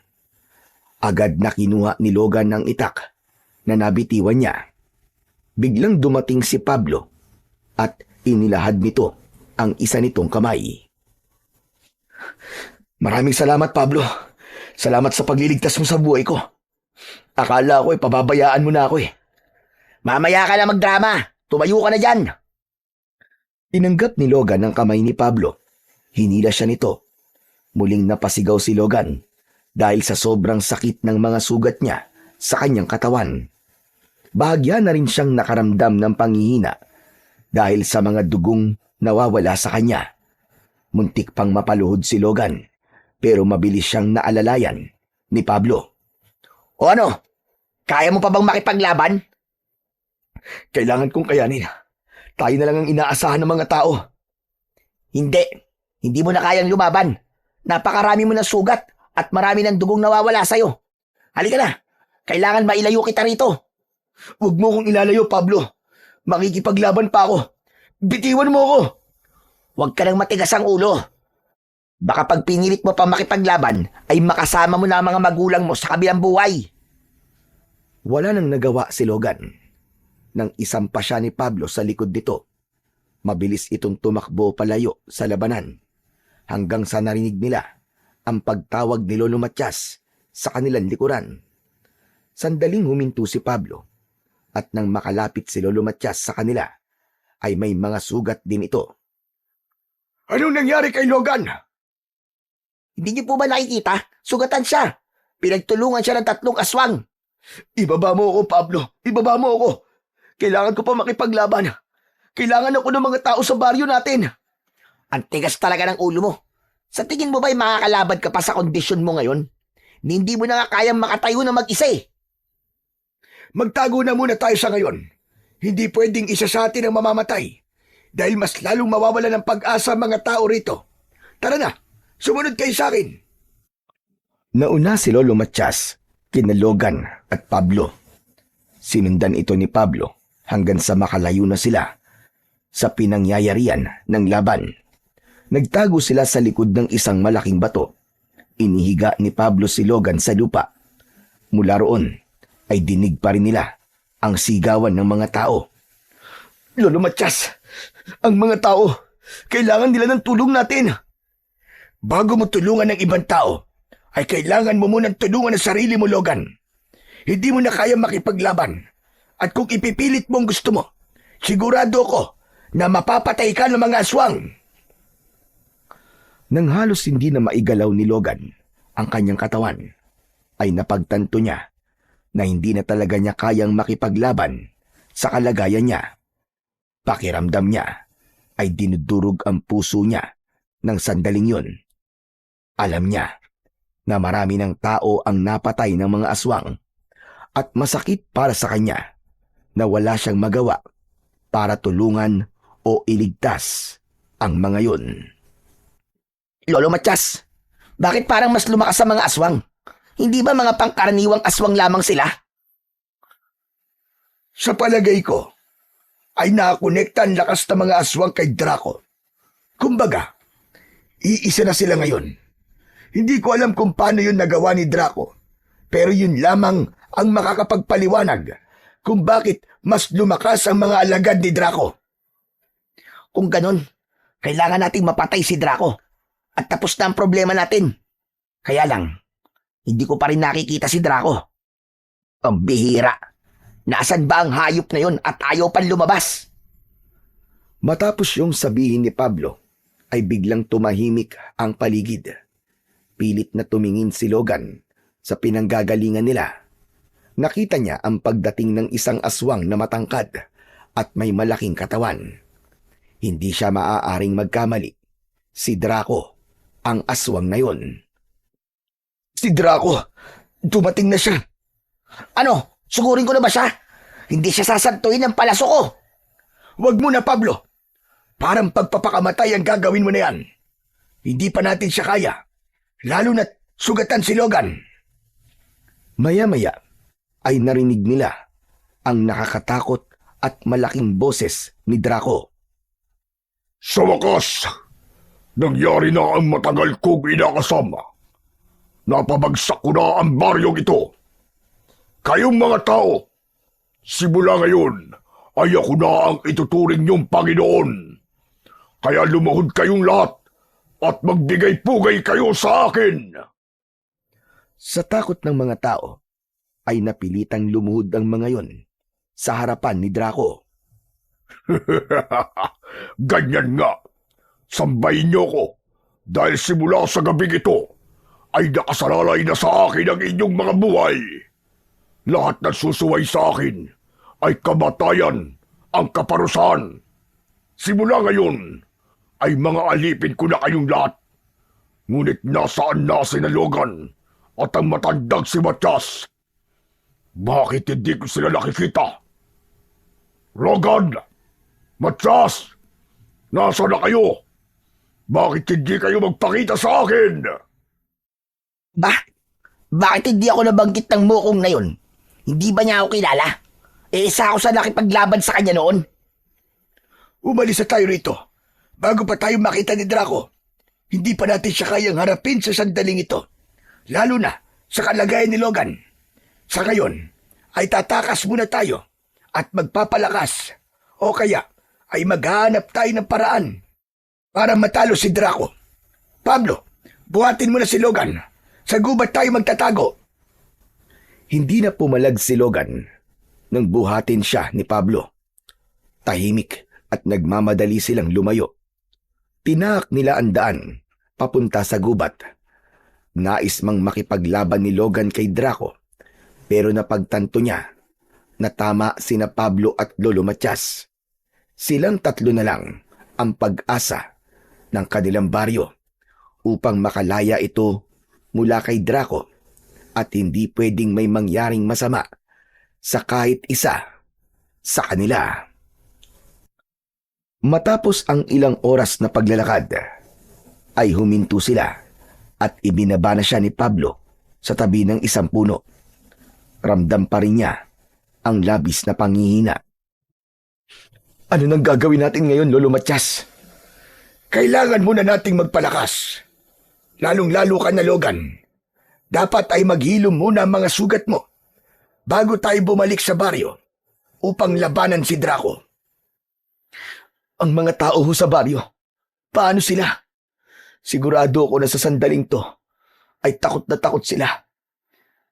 Agad na kinuha ni Logan ng itak na nabitiwan niya. Biglang dumating si Pablo at inilahad nito ang isa nitong kamay. Maraming salamat, Pablo. Salamat sa pagliligtas mo sa buhay ko. Akala ko pababayaan mo na ako . Mamaya ka na magdrama. Tumayo ka na dyan. Tinanggap ni Logan ang kamay ni Pablo. Hinila siya nito. Muling napasigaw si Logan dahil sa sobrang sakit ng mga sugat niya sa kanyang katawan. Bahagya na rin siyang nakaramdam ng panghihina dahil sa mga dugong nawawala sa kanya. Muntik pang mapaluhod si Logan, pero mabilis siyang naalalayan ni Pablo. O ano? Kaya mo pa bang makipaglaban? Kailangan kong kayanin. Tayo na lang ang inaasahan ng mga tao. Hindi. Hindi mo na kayang lumaban. Napakarami mo ng sugat at marami ng dugong nawawala sa'yo. Halika na. Kailangan mailayo kita rito. Huwag mo kong ilalayo, Pablo. Makikipaglaban pa ako. Bitiwan mo ako. Huwag ka nang matigas ang ulo. Baka pag pinilit mo pa makipaglaban, ay makasama mo na ang mga magulang mo sa kabilang buhay. Wala nang nagawa si Logan. Nang isampa siya ni Pablo sa likod nito, mabilis itong tumakbo palayo sa labanan hanggang sa narinig nila ang pagtawag ni Lolo Matias sa kanilang likuran. Sandaling huminto si Pablo at nang makalapit si Lolo Matias sa kanila, ay may mga sugat din ito. Anong nangyari kay Logan? Hindi niyo po ba nakikita? Sugatan siya. Pinagtulungan siya ng 3 aswang. Ibaba mo ako, Pablo. Ibaba mo ako. Kailangan ko pa makipaglaban. Kailangan ako ng mga tao sa baryo natin. Ang tigas talaga ng ulo mo. Sa tingin mo ba'y makakalaban ka pa sa kondisyon mo ngayon? Hindi mo na nga kayang makatayo na mag-isa . Magtago na muna tayo sa ngayon. Hindi pwedeng isa sa atin ang mamamatay dahil mas lalong mawawala ng pag-asa ang mga tao rito. Tara na, sumunod kayo sa akin. Nauna si Lolo Matias, kina Logan at Pablo. Sinundan ito ni Pablo hanggang sa makalayo na sila sa pinangyayarian ng laban. Nagtago sila sa likod ng isang malaking bato. Inihiga ni Pablo si Logan sa lupa. Mula roon ay dinig pa rin nila ang sigawan ng mga tao. Lolo Matias, ang mga tao, kailangan nila ng tulong natin. Bago mo tulungan ng ibang tao, ay kailangan mo munang tulungan ang sarili mo, Logan. Hindi mo na kaya makipaglaban. At kung ipipilit mo ang gusto mo, sigurado ko na mapapatay ka ng mga aswang. Nang halos hindi na maigalaw ni Logan ang kanyang katawan, ay napagtanto niya na hindi na talaga niya kayang makipaglaban sa kalagayan niya. Pakiramdam niya ay dinudurog ang puso niya ng sandaling yun. Alam niya na marami ng tao ang napatay ng mga aswang at masakit para sa kanya na wala siyang magawa para tulungan o iligtas ang mga yun. Lolo Matias, bakit parang mas lumakas sa mga aswang? Hindi ba mga pangkaraniwang aswang lamang sila? Sa palagay ko, ay nakakonekta ang lakas ng mga aswang kay Draco. Kumbaga, iisa na sila ngayon. Hindi ko alam kung paano yun nagawa ni Draco, pero yun lamang ang makakapagpaliwanag kung bakit mas lumakas ang mga alagad ni Draco. Kung ganon, kailangan nating mapatay si Draco at tapos na ang problema natin. Kaya lang, hindi ko pa rin nakikita si Draco. Ang bihira. Nasaan ba ang hayop na yun at ayaw pang lumabas? Matapos yung sabihin ni Pablo, ay biglang tumahimik ang paligid. Pilit na tumingin si Logan sa pinanggagalingan nila. Nakita niya ang pagdating ng isang aswang na matangkad at may malaking katawan. Hindi siya maaaring magkamali. Si Draco ang aswang na yun. Si Draco, dumating na siya. Ano? Sugurin ko na ba siya? Hindi siya sasantuin ng palaso ko. Huwag mo na, Pablo. Parang pagpapakamatay ang gagawin mo na yan. Hindi pa natin siya kaya. Lalo na't sugatan si Logan. Maya-maya ay narinig nila ang nakakatakot at malaking boses ni Draco. Sa wakas, nangyari na ang matagal kong inakasama. Napabagsak ko na ang baryong ito. Kayong mga tao, simula ngayon ay ako na ang ituturing niyong Panginoon. Kaya lumuhod kayong lahat at magbigay-pugay kayo sa akin. Sa takot ng mga tao, ay napilitang lumuhod ang mga yon sa harapan ni Draco. Ganyan nga. Sambahin niyo ko dahil simula sa gabing ito ay nakasalalay na sa akin ang inyong mga buhay. Lahat na susuway sa akin ay kamatayan ang kaparusahan. Simula ngayon ay mga alipin ko na kayong lahat. Ngunit nasaan na si Logan at ang matandang si Matias? Bakit hindi ko sila nakikita? Logan! Matias! Nasa na kayo? Bakit hindi kayo magpakita sa akin? Bakit hindi ako nabanggit ng mukong na yun? Hindi ba niya ako kilala? Isa ako sa nakipaglaban sa kanya noon. Umalis na tayo rito. Bago pa tayo makita ni Draco, hindi pa natin siya kayang harapin sa sandaling ito. Lalo na sa kalagayan ni Logan. Sa ngayon, ay tatakas muna tayo at magpapalakas. O kaya, ay maghanap tayo ng paraan para matalo si Draco. Pablo, buhatin mo na si Logan. Sa gubat tayo magtatago. Hindi na pumalag si Logan nang buhatin siya ni Pablo. Tahimik at nagmamadali silang lumayo. Tinaak nila ang daan papunta sa gubat. Nais mang makipaglaban ni Logan kay Draco, pero napagtanto niya na tama sina Pablo at Lolo Matias. Silang tatlo na lang ang pag-asa ng kanilang baryo upang makalaya ito mula kay Draco at hindi pwedeng may mangyaring masama sa kahit isa sa kanila. Matapos ang ilang oras na paglalakad, ay huminto sila at ibinaba na siya ni Pablo sa tabi ng isang puno. Ramdam pa rin niya ang labis na panghihina. Ano nang gagawin natin ngayon, Lolo Matias? Kailangan muna nating magpalakas. Lalong-lalo ka na, Logan. Dapat ay maghilom muna ang mga sugat mo bago tayo bumalik sa baryo upang labanan si Draco. Ang mga tao ho sa baryo, paano sila? Sigurado ako na sa sandaling to ay takot na takot sila.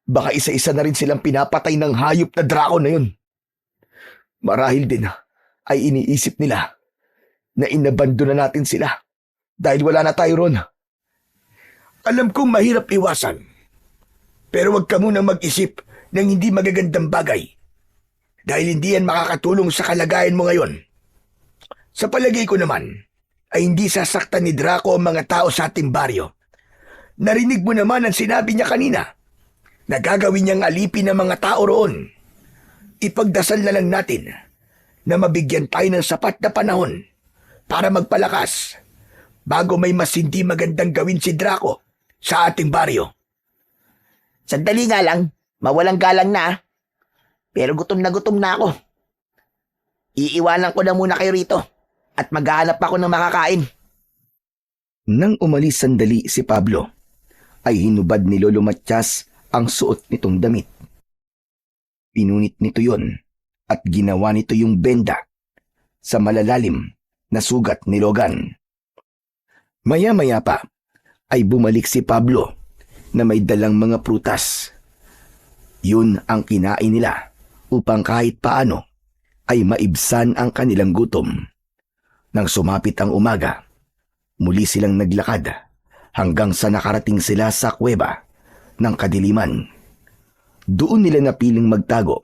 Baka isa-isa na rin silang pinapatay ng hayop na Draco na yun. Marahil din ay iniisip nila na inabando na natin sila dahil wala na tayo ron. Alam kong mahirap iwasan, pero huwag ka munang mag-isip ng hindi magagandang bagay dahil hindi yan makakatulong sa kalagayan mo ngayon. Sa palagay ko naman, ay hindi sasaktan ni Draco ang mga tao sa ating baryo. Narinig mo naman ang sinabi niya kanina na gagawin niyang alipin ng mga tao roon. Ipagdasal na lang natin na mabigyan tayo ng sapat na panahon para magpalakas bago may mas hindi magandang gawin si Draco sa ating baryo. Sandali nga lang, mawalang galang na. Pero gutom na ako. Iiwanan ko na muna kayo rito at maghahanap ako ng makakain. Nang umalis sandali si Pablo, ay hinubad ni Lolo Matias ang suot nitong damit. Pinunit nito yon at ginawa nito yung benda sa malalalim na sugat ni Logan. Maya-maya pa ay bumalik si Pablo na may dalang mga prutas. Yun ang kinain nila upang kahit paano ay maibsan ang kanilang gutom. Nang sumapit ang umaga, muli silang naglakad hanggang sa nakarating sila sa kuweba ng kadiliman. Doon nila napiling magtago,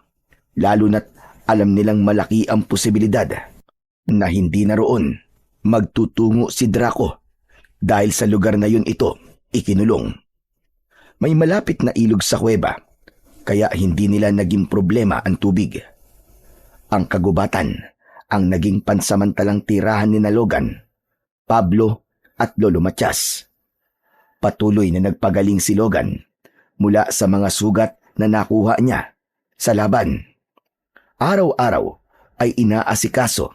lalo na't alam nilang malaki ang posibilidad na hindi na roon magtutungo si Draco dahil sa lugar na yun ito ikinulong. May malapit na ilog sa kuweba, kaya hindi nila naging problema ang tubig. Ang kagubatan ang naging pansamantalang tirahan ni Logan, Pablo at Lolo Matias. Patuloy na nagpagaling si Logan mula sa mga sugat na nakuha niya sa laban. Araw-araw ay inaasikaso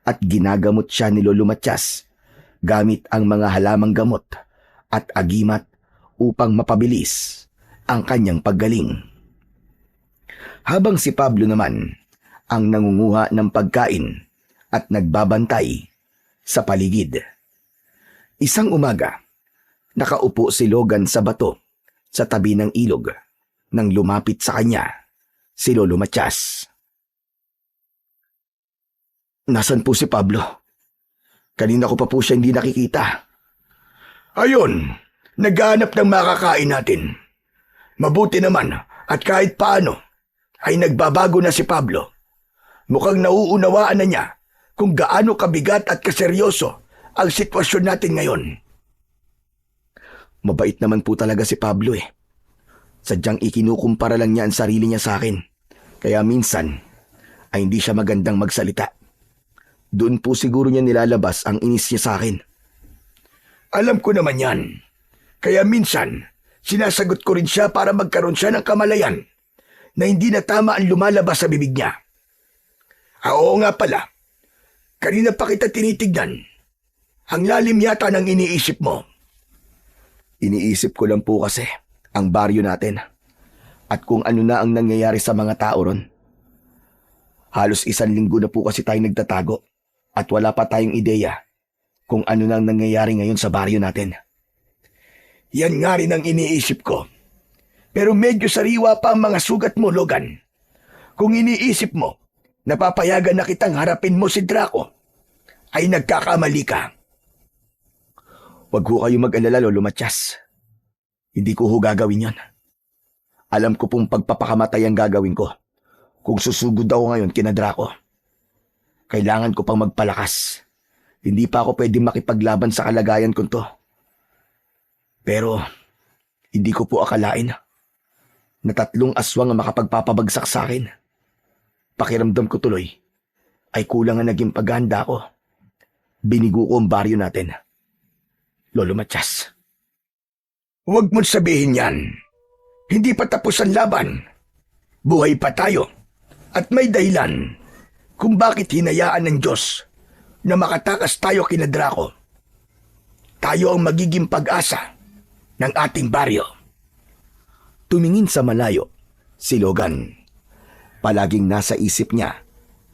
at ginagamot siya ni Lolo Matias gamit ang mga halamang gamot at agimat upang mapabilis ang kanyang paggaling. Habang si Pablo naman ang nangunguha ng pagkain at nagbabantay sa paligid. Isang umaga, nakaupo si Logan sa bato sa tabi ng ilog nang lumapit sa kanya si Lolo Matias. Nasaan po si Pablo? Kanina ko pa po siya hindi nakikita. Ayun, naghahanap ng makakain natin. Mabuti naman at kahit paano ay nagbabago na si Pablo. Mukhang nauunawaan na niya kung gaano kabigat at kaseryoso ang sitwasyon natin ngayon. Mabait naman po talaga si Pablo eh. Sadyang ikinukumpara lang niya ang sarili niya sa akin. Kaya minsan ay hindi siya magandang magsalita. Doon po siguro niya nilalabas ang inis niya sa akin. Alam ko naman yan. Kaya minsan, sinasagot ko rin siya para magkaroon siya ng kamalayan na hindi na tama ang lumalabas sa bibig niya. Oo nga pala, kanina pa kita tinitignan. Ang lalim yata ng iniisip mo. Iniisip ko lang po kasi ang baryo natin at kung ano na ang nangyayari sa mga tao ron. Halos 1 linggo na po kasi tayo nagtatago at wala pa tayong ideya kung ano na ang nangyayari ngayon sa baryo natin. Yan nga rin ang iniisip ko. Pero medyo sariwa pa ang mga sugat mo, Logan. Kung iniisip mo, napapayagan na kitang harapin mo si Draco, ay nagkakamali ka. Huwag ho kayo mag-alala, Lolo Matias. Hindi ko ho gagawin yon. Alam ko pong pagpapakamatay ang gagawin ko. Kung susugod ako ngayon kina Draco, kailangan ko pang magpalakas. Hindi pa ako pwede makipaglaban sa kalagayan ko to. Pero, hindi ko po akalain na 3 aswang ang makapagpapabagsak sa akin. Pakiramdam ko tuloy ay kulang ang naging paghahanda ko. Binigo ko ang baryo natin. Lolo Matias. Huwag mong sabihin yan. Hindi pa tapos ang laban. Buhay pa tayo. At may dahilan kung bakit hinayaan ng Diyos na makatakas tayo kina Draco. Tayo ang magiging pag-asa ng ating baryo. Tumingin sa malayo si Logan. Palaging nasa isip niya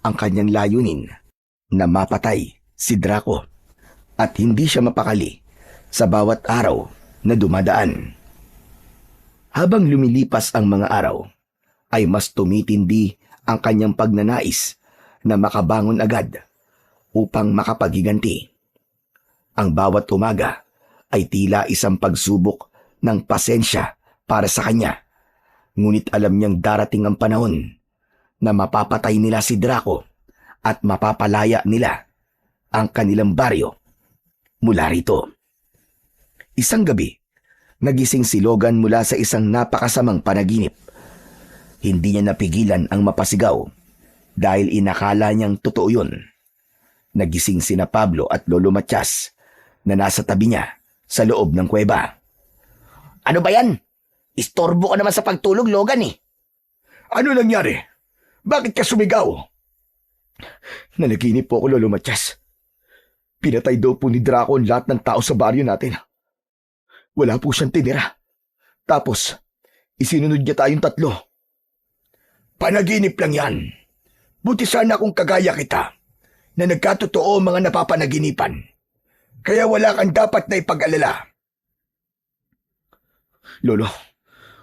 ang kanyang layunin na mapatay si Draco at hindi siya mapakali sa bawat araw na dumadaan. Habang lumilipas ang mga araw, ay mas tumitindi ang kanyang pagnanais na makabangon agad upang makapaghiganti. Ang bawat umaga ay tila isang pagsubok ng pasensya para sa kanya. Ngunit alam niyang darating ang panahon na mapapatay nila si Draco at mapapalaya nila ang kanilang baryo mula rito. Isang gabi, nagising si Logan mula sa isang napakasamang panaginip. Hindi niya napigilan ang mapasigaw dahil inakala niyang totoo yun. Nagising sina Pablo at Lolo Matias na nasa tabi niya sa loob ng kuweba. Ano ba yan? Istorbo ka naman sa pagtulog, Logan eh. Ano nangyari? Bakit ka sumigaw? Nanaginip po ako, Lolo Matias. Pinatay daw po ni Draco ang lahat ng tao sa baryo natin. Wala po siyang tinira. Tapos, isinunod niya tayong 3. Panaginip lang yan. Buti sana kung kagaya kita na nagkatotoo ang mga napapanaginipan. Kaya wala kang dapat na ipag-alala. Lolo,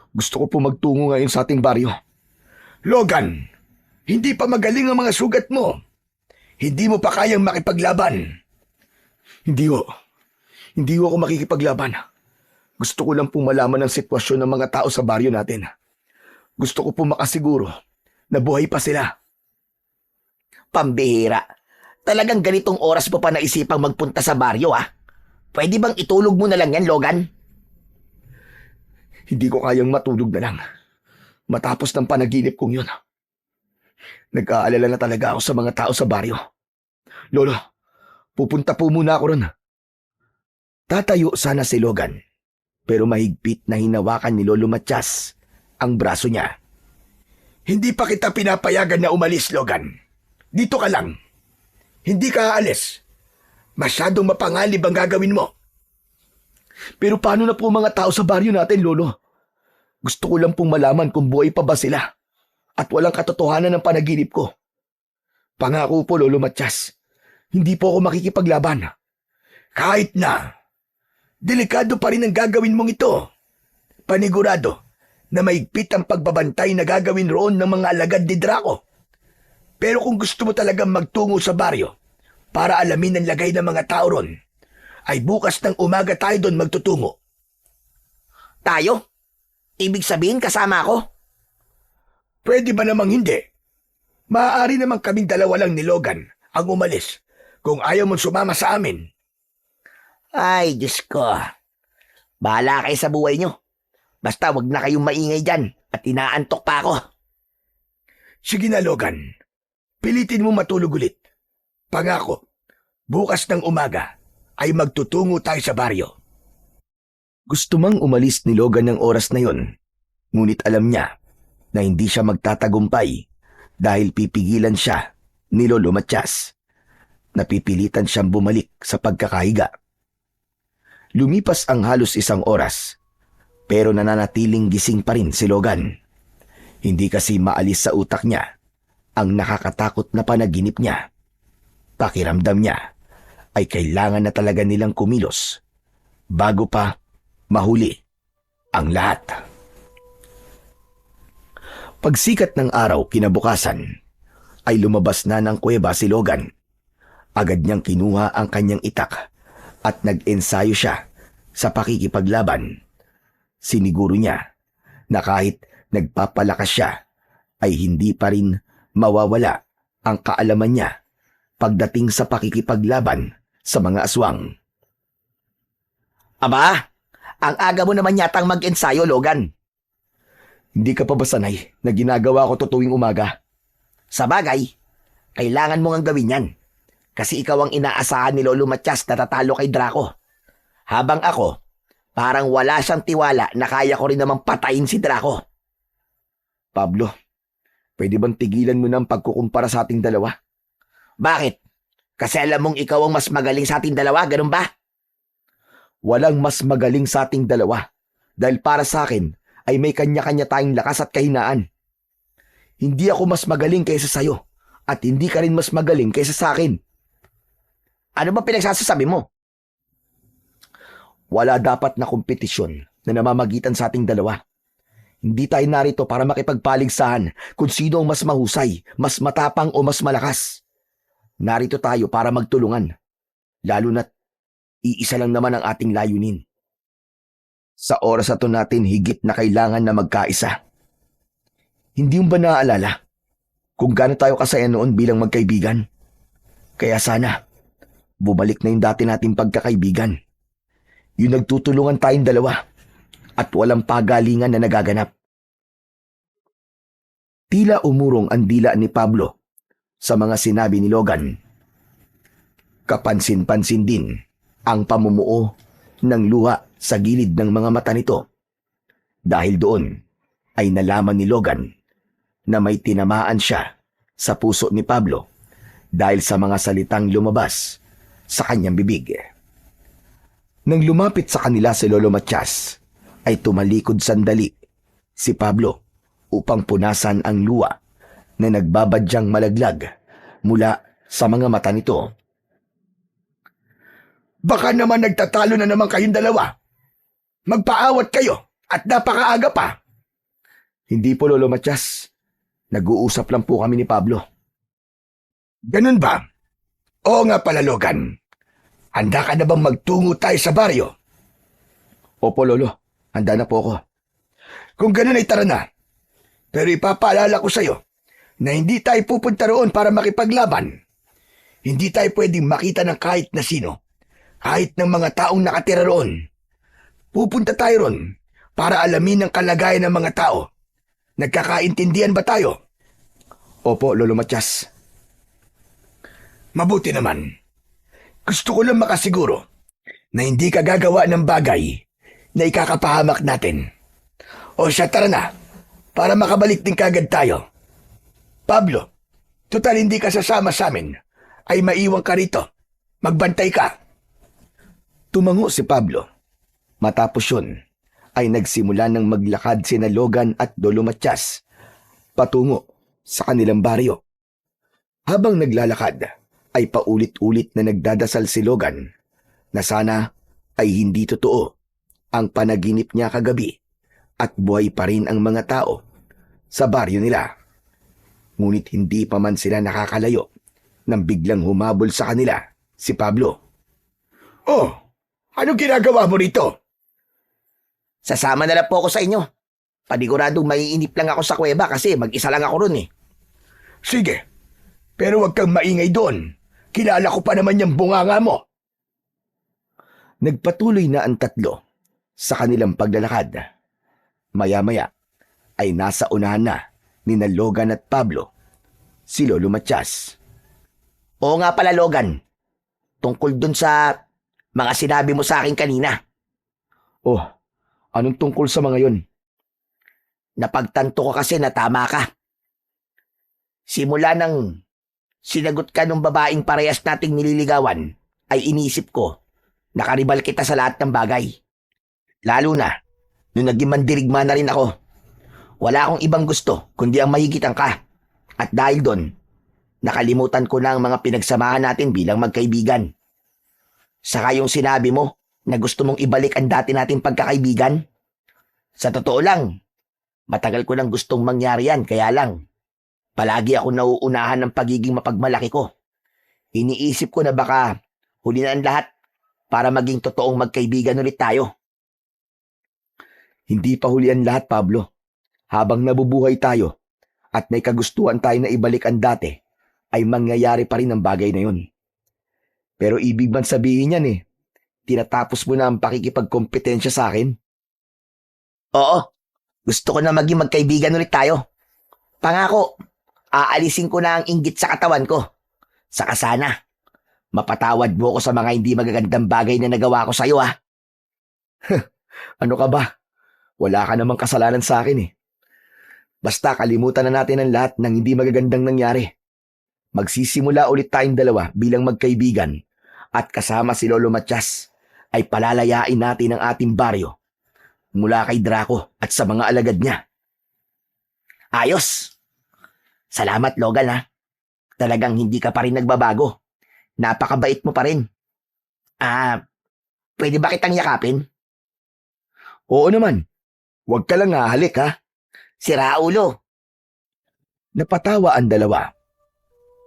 gusto ko po magtungo ngayon sa ating baryo. Logan, hindi pa magaling ang mga sugat mo. Hindi mo pa kayang makipaglaban. Hindi ho ako makikipaglaban. Gusto ko lang pong malaman ang sitwasyon ng mga tao sa baryo natin. Gusto ko pong makasiguro na buhay pa sila. Pambihira. Talagang ganitong oras mo pa naisipang magpunta sa baryo, ah? Pwede bang itulog mo na lang yan, Logan? Hindi ko kayang matulog na lang matapos ng panaginip kong yun. Nag-aalala na talaga ako sa mga tao sa baryo. Lolo, pupunta po muna ako ron. Tatayo sana si Logan, pero mahigpit na hinawakan ni Lolo Matias ang braso niya. Hindi pa kita pinapayagan na umalis, Logan. Dito ka lang. Hindi ka aalis. Masyadong mapangalib ang gagawin mo. Pero paano na po mga tao sa baryo natin, Lolo? Gusto ko lang pong malaman kung buhay pa ba sila at walang katotohanan ng panaginip ko. Pangako po, Lolo Matias, hindi po ako makikipaglaban. Kahit na, delikado pa rin ang gagawin mong ito. Panigurado na maigpit ang pagbabantay na gagawin roon ng mga alagad ni Draco. Pero kung gusto mo talagang magtungo sa baryo para alamin ang lagay ng mga tao ron, ay bukas ng umaga tayo doon magtutungo. Tayo? Ibig sabihin kasama ako? Pwede ba namang hindi? Maaari namang kaming dalawa lang ni Logan ang umalis kung ayaw mong sumama sa amin. Ay, Diyos ko. Bahala kayo sa buhay nyo. Basta wag na kayong maingay dyan at inaantok pa ako. Sige na, Logan. Pilitin mo matulog ulit. Pangako, bukas ng umaga ay magtutungo tayo sa baryo. Gusto mang umalis ni Logan ng oras na yon, ngunit alam niya na hindi siya magtatagumpay dahil pipigilan siya ni Lolo Matias. Napipilitan siyang bumalik sa pagkakahiga. Lumipas ang halos isang oras, pero nananatiling gising pa rin si Logan. Hindi kasi maalis sa utak niya ang nakakatakot na panaginip niya. Pakiramdam niya ay kailangan na talaga nilang kumilos bago pa mahuli ang lahat. Pagsikat ng araw kinabukasan, ay lumabas na ng kuweba si Logan. Agad niyang kinuha ang kanyang itak at nag-ensayo siya sa pakikipaglaban. Siniguro niya na kahit nagpapalakas siya, ay hindi pa rin mawawala ang kaalaman niya pagdating sa pakikipaglaban sa mga aswang. Aba, ang aga mo naman yatang mag-ensayo, Logan. Hindi ka pa ba sanay na ginagawa ko to tuwing umaga? Sa bagay, kailangan mo ngang gawin yan. Kasi ikaw ang inaasahan ni Lolo Matias na tatalo kay Draco. Habang ako, parang wala siyang tiwala na kaya ko rin namang patayin si Draco. Pablo, pwede bang tigilan mo na ang pagkukumpara sa ating dalawa? Bakit? Kasi alam mong ikaw ang mas magaling sa ating dalawa, ganun ba? Walang mas magaling sa ating dalawa. Dahil para sa akin, ay may kanya-kanya tayong lakas at kahinaan. Hindi ako mas magaling kaysa sayo, at hindi ka rin mas magaling kaysa sa akin. Ano ba pinagsasasabi mo? Wala dapat na kompetisyon na namamagitan sa ating dalawa. Hindi tayo narito para makipagpaligsahan kung sino ang mas mahusay, mas matapang o mas malakas. Narito tayo para magtulungan, lalo na't iisa lang naman ang ating layunin. Sa oras na to natin higit na kailangan na magkaisa. Hindi mo ba naaalala kung gaano tayo kasaya noon bilang magkaibigan? Kaya sana, bumalik na yung dati nating pagkakaibigan. Yung nagtutulungan tayong dalawa at walang pagalingan na nagaganap. Tila umurong ang dila ni Pablo sa mga sinabi ni Logan. Kapansin-pansin din ang pamumuo ng luha sa gilid ng mga mata nito. Dahil doon ay nalaman ni Logan na may tinamaan siya sa puso ni Pablo dahil sa mga salitang lumabas sa kanyang bibig. Nang lumapit sa kanila si Lolo Matias, ay tumalikod sandali si Pablo upang punasan ang luha na nagbabadyang malaglag mula sa mga mata nito. Baka naman nagtatalo na naman kayong dalawa. Magpaawat kayo at napakaaga pa. Hindi po, Lolo Matias. Nag-uusap lang po kami ni Pablo. Ganun ba? Oo nga pala, Logan. Handa ka na bang magtungo tayo sa baryo? Opo, Lolo. Handa na po ako. Kung ganun ay tara na. Pero ipapaalala ko sa'yo na hindi tayo pupunta roon para makipaglaban. Hindi tayo pwedeng makita ng kahit na sino, kahit ng mga taong nakatira roon. Pupunta tayo roon para alamin ang kalagayan ng mga tao. Nagkakaintindihan ba tayo? Opo, Lolo Matias. Mabuti naman. Gusto ko lang makasiguro na hindi ka gagawa ng bagay na ikakapahamak natin. O siya, tara na, para makabalik din kagad tayo. Pablo, total hindi ka sasama sa amin, ay maiwan ka rito. Magbantay ka. Tumango si Pablo. Matapos yun, ay nagsimula ng maglakad sina Logan at Lolo Matias patungo sa kanilang baryo. Habang naglalakad, ay paulit-ulit na nagdadasal si Logan na sana ay hindi totoo ang panaginip niya kagabi at buhay pa rin ang mga tao sa baryo nila. Ngunit hindi pa man sila nakakalayo nang biglang humabol sa kanila si Pablo. Oh, ano ginagawa mo rito? Sasama na lang po ako sa inyo. Paniguradong maiinip lang ako sa kuweba kasi mag-isa lang ako ron eh. Sige, pero huwag kang maingay doon. Kilala ko pa naman yung bunganga mo. Nagpatuloy na ang tatlo sa kanilang paglalakad. Maya-maya ay nasa unahan na ni Logan at Pablo si Lolo Matias. Oo nga pala, Logan. Tungkol dun sa mga sinabi mo sa akin kanina. Oh, anong tungkol sa mga yon? Napagtanto ko kasi na tama ka. Simula nang sinagot ka ng babaeng parehas nating nililigawan, ay inisip ko, nakaribal kita sa lahat ng bagay. Lalo na, nung naging mandirigma na rin ako. Wala akong ibang gusto, kundi ang mahigitan ka. At dahil doon, nakalimutan ko na ang mga pinagsamahan natin bilang magkaibigan. Saka yung sinabi mo na gusto mong ibalik ang dati nating pagkakaibigan. Sa totoo lang, matagal ko nang gustong mangyari yan, kaya lang, palagi ako nauunahan ng pagiging mapagmalaki ko. Iniisip ko na baka huli na ang lahat para maging totoong magkaibigan ulit tayo. Hindi pa huli ang lahat, Pablo. Habang nabubuhay tayo at may kagustuhan tayo na ibalik ang dati, ay mangyayari pa rin ang bagay na yun. Pero ibig man sabihin yan tinatapos mo na ang pakikipagkompetensya sa akin? Oo, gusto ko na maging magkaibigan ulit tayo. Pangako, aalisin ko na ang inggit sa katawan ko. Saka sana, mapatawad mo ko sa mga hindi magagandang bagay na nagawa ko sa'yo ha. Ano ka ba? Wala ka namang kasalanan sa akin Basta kalimutan na natin ang lahat ng hindi magagandang nangyari. Magsisimula ulit tayong dalawa bilang magkaibigan at kasama si Lolo Matias ay palalayain natin ang ating baryo mula kay Draco at sa mga alagad niya. Ayos! Salamat, Logan ha. Talagang hindi ka pa rin nagbabago. Napakabait mo pa rin. Pwede ba kitang yakapin? Oo naman. Huwag ka lang halik ha. Sira ulo. Napatawa ang dalawa.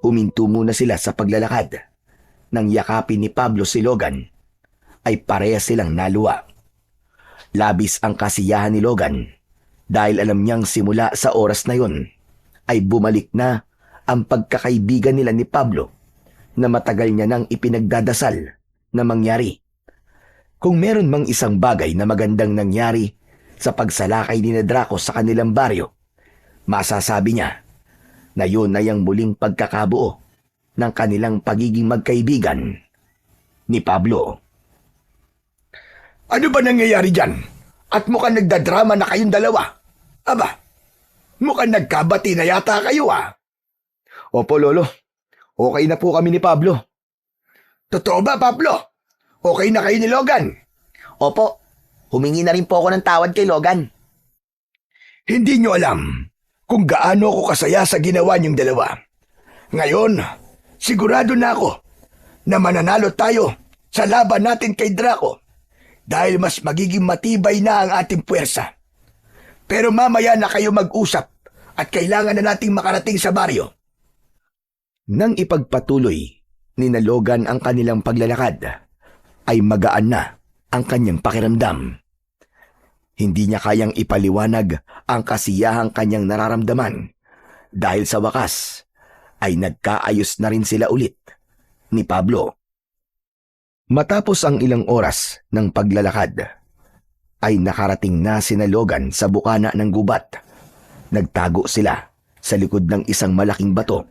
Huminto muna sila sa paglalakad. Nang yakapin ni Pablo si Logan, ay parehas silang naluwa. Labis ang kasiyahan ni Logan dahil alam niyang simula sa oras na yon ay bumalik na ang pagkakaibigan nila ni Pablo na matagal niya nang ipinagdadasal na mangyari. Kung meron mang isang bagay na magandang nangyari sa pagsalakay ni Draco sa kanilang baryo, masasabi niya na yun ay ang muling pagkakabuo ng kanilang pagiging magkaibigan ni Pablo. Ano ba nangyayari dyan? At mukhang nagdadrama na kayong dalawa. Aba, mukhang nagkabati na yata kayo Opo, Lolo. Okay na po kami ni Pablo. Totoo ba, Pablo? Okay na kayo ni Logan? Opo, humingi na rin po ako ng tawad kay Logan. Hindi nyo alam kung gaano ako kasaya sa ginawa niyong dalawa. Ngayon, sigurado na ako na mananalo tayo sa laban natin kay Draco dahil mas magiging matibay na ang ating puwersa. Pero mamaya na kayo mag-usap at kailangan na nating makarating sa baryo. Nang ipagpatuloy ni Logan ang kanilang paglalakad, ay magaan na ang kanyang pakiramdam. Hindi niya kayang ipaliwanag ang kasiyahang kanyang nararamdaman dahil sa wakas ay nagkaayos na rin sila ulit ni Pablo. Matapos ang ilang oras ng paglalakad, ay nakarating na sina Logan sa bukana ng gubat. Nagtago sila sa likod ng isang malaking bato.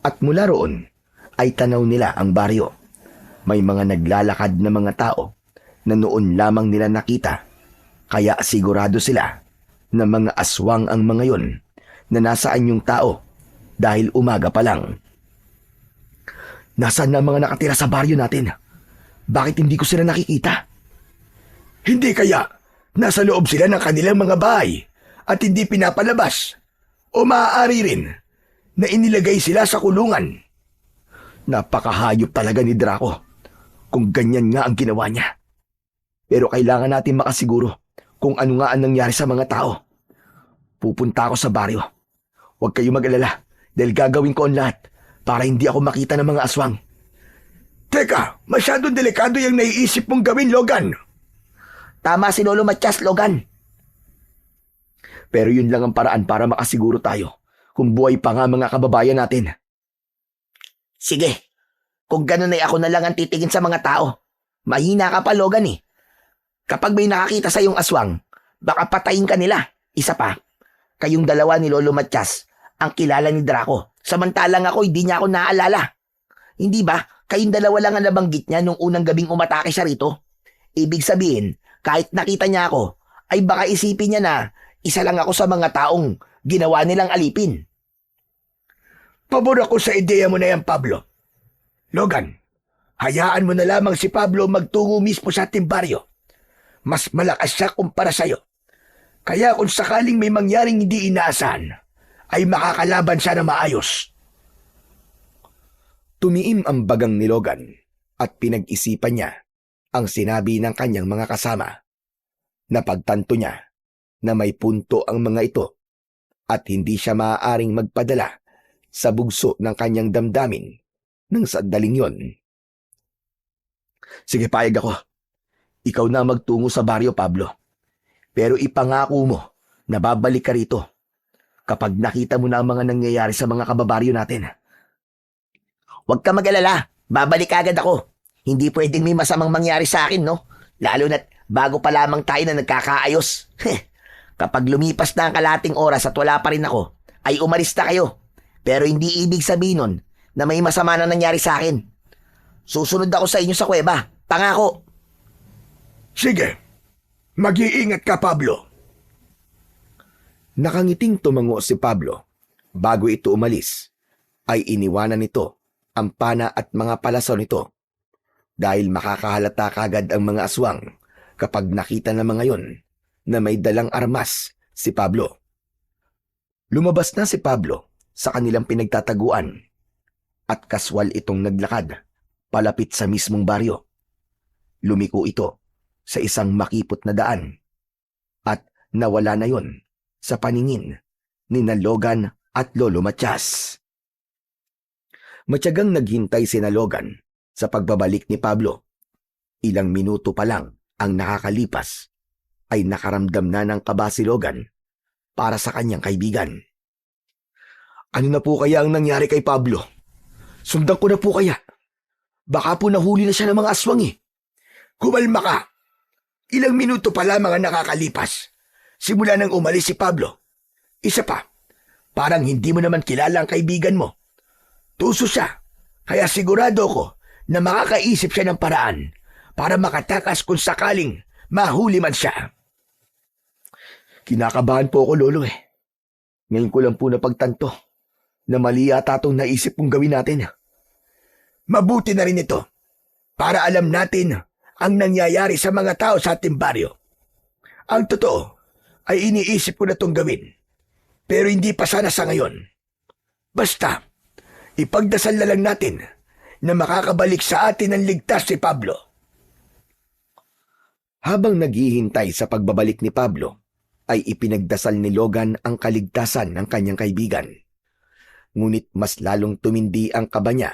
At mula roon ay tanaw nila ang baryo. May mga naglalakad na mga tao na noon lamang nila nakita. Kaya sigurado sila na mga aswang ang mga yon na nasaan yung tao dahil umaga pa lang. Nasaan na ang mga nakatira sa baryo natin? Bakit hindi ko sila nakikita? Hindi kaya nasa loob sila ng kanilang mga bahay at hindi pinapalabas? O maaari rin na inilagay sila sa kulungan? Napakahayop talaga ni Draco kung ganyan nga ang ginawa niya. Pero kailangan natin makasiguro kung ano nga ang nangyari sa mga tao. Pupunta ako sa baryo. Huwag kayo mag-alala dahil gagawin ko ang lahat para hindi ako makita ng mga aswang. Teka, masyadong delikado yung naiisip mong gawin, Logan. Tama si Lolo Matias, Logan. Pero yun lang ang paraan para makasiguro tayo kung buhay pa nga mga kababayan natin. Sige, kung ganun ay ako na lang ang titingin sa mga tao. Mahina ka pa, Logan eh. Kapag may nakakita sa iyong aswang, baka patayin ka nila. Isa pa, kayong dalawa ni Lolo Matias ang kilala ni Draco. Samantalang ako, hindi niya ako naaalala. Hindi ba, kayong dalawa lang ang nabanggit niya nung unang gabing umatake siya rito? Ibig sabihin, kahit nakita niya ako, ay baka isipin niya na isa lang ako sa mga taong ginawa nilang alipin. Pabor ako sa ideya mo na yan, Pablo. Logan, hayaan mo na lamang si Pablo magtungo mismo sa ating baryo. Mas malakas siya kumpara sa'yo. Kaya kung sakaling may mangyaring hindi inaasahan, ay makakalaban siya na maayos. Tumiim ang bagang ni Logan at pinag-isipan niya ang sinabi ng kanyang mga kasama. Napagtanto niya na may punto ang mga ito at hindi siya maaaring magpadala sa bugso ng kanyang damdamin ng sandaling yon. Sige, payag ako. Ikaw na magtungo sa baryo, Pablo. Pero ipangako mo na babalik ka rito kapag nakita mo na ang mga nangyayari sa mga kababaryo natin. Huwag ka mag-alala, babalik agad ako. Hindi pwedeng may masamang mangyari sa akin, no? Lalo na't bago pa lamang tayo na nagkakaayos. Kapag lumipas na ang kalating oras at wala pa rin ako, ay umalis na kayo. Pero hindi ibig sabihin nun na may masama na nangyari sa akin. Susunod ako sa inyo sa kuweba. Pangako. Sige, mag-iingat ka, Pablo. Nakangiting tumango si Pablo. Bago ito umalis, ay iniwanan nito ang pana at mga palaso nito dahil makakahalata kagad ang mga aswang kapag nakita ng mga yon na may dalang armas si Pablo. Lumabas na si Pablo sa kanilang pinagtataguan at kaswal itong naglakad palapit sa mismong baryo. Lumiko ito sa isang makipot na daan at nawala na yon sa paningin ni Logan at Lolo Matias. Matyagang naghintay si Logan sa pagbabalik ni Pablo. Ilang minuto pa lang ang nakakalipas ay nakaramdam na ng kaba si Logan para sa kanyang kaibigan. Ano na po kaya ang nangyari kay Pablo? Sundan ko na po kaya? Baka po nahuli na siya ng mga aswang eh. Kumalma ka. Ilang minuto pa lamang ang nakakalipas. Simula nang umalis si Pablo. Isa pa, parang hindi mo naman kilala ang kaibigan mo. Tuso siya, kaya sigurado ko na makakaisip siya ng paraan para makatakas kung sakaling mahuli man siya. Kinakabahan po ako, Lolo eh. Ngayon ko lang po napagtanto na mali yata itong naisip kong gawin natin. Mabuti na rin ito para alam natin ang nangyayari sa mga tao sa ating baryo. Ang totoo ay iniisip ko na itong gawin, pero hindi pa sana sa ngayon. Basta, ipagdasal na lang natin na makakabalik sa atin ang ligtas si Pablo. Habang naghihintay sa pagbabalik ni Pablo, ay ipinagdasal ni Logan ang kaligtasan ng kanyang kaibigan. Ngunit mas lalong tumindi ang kaba niya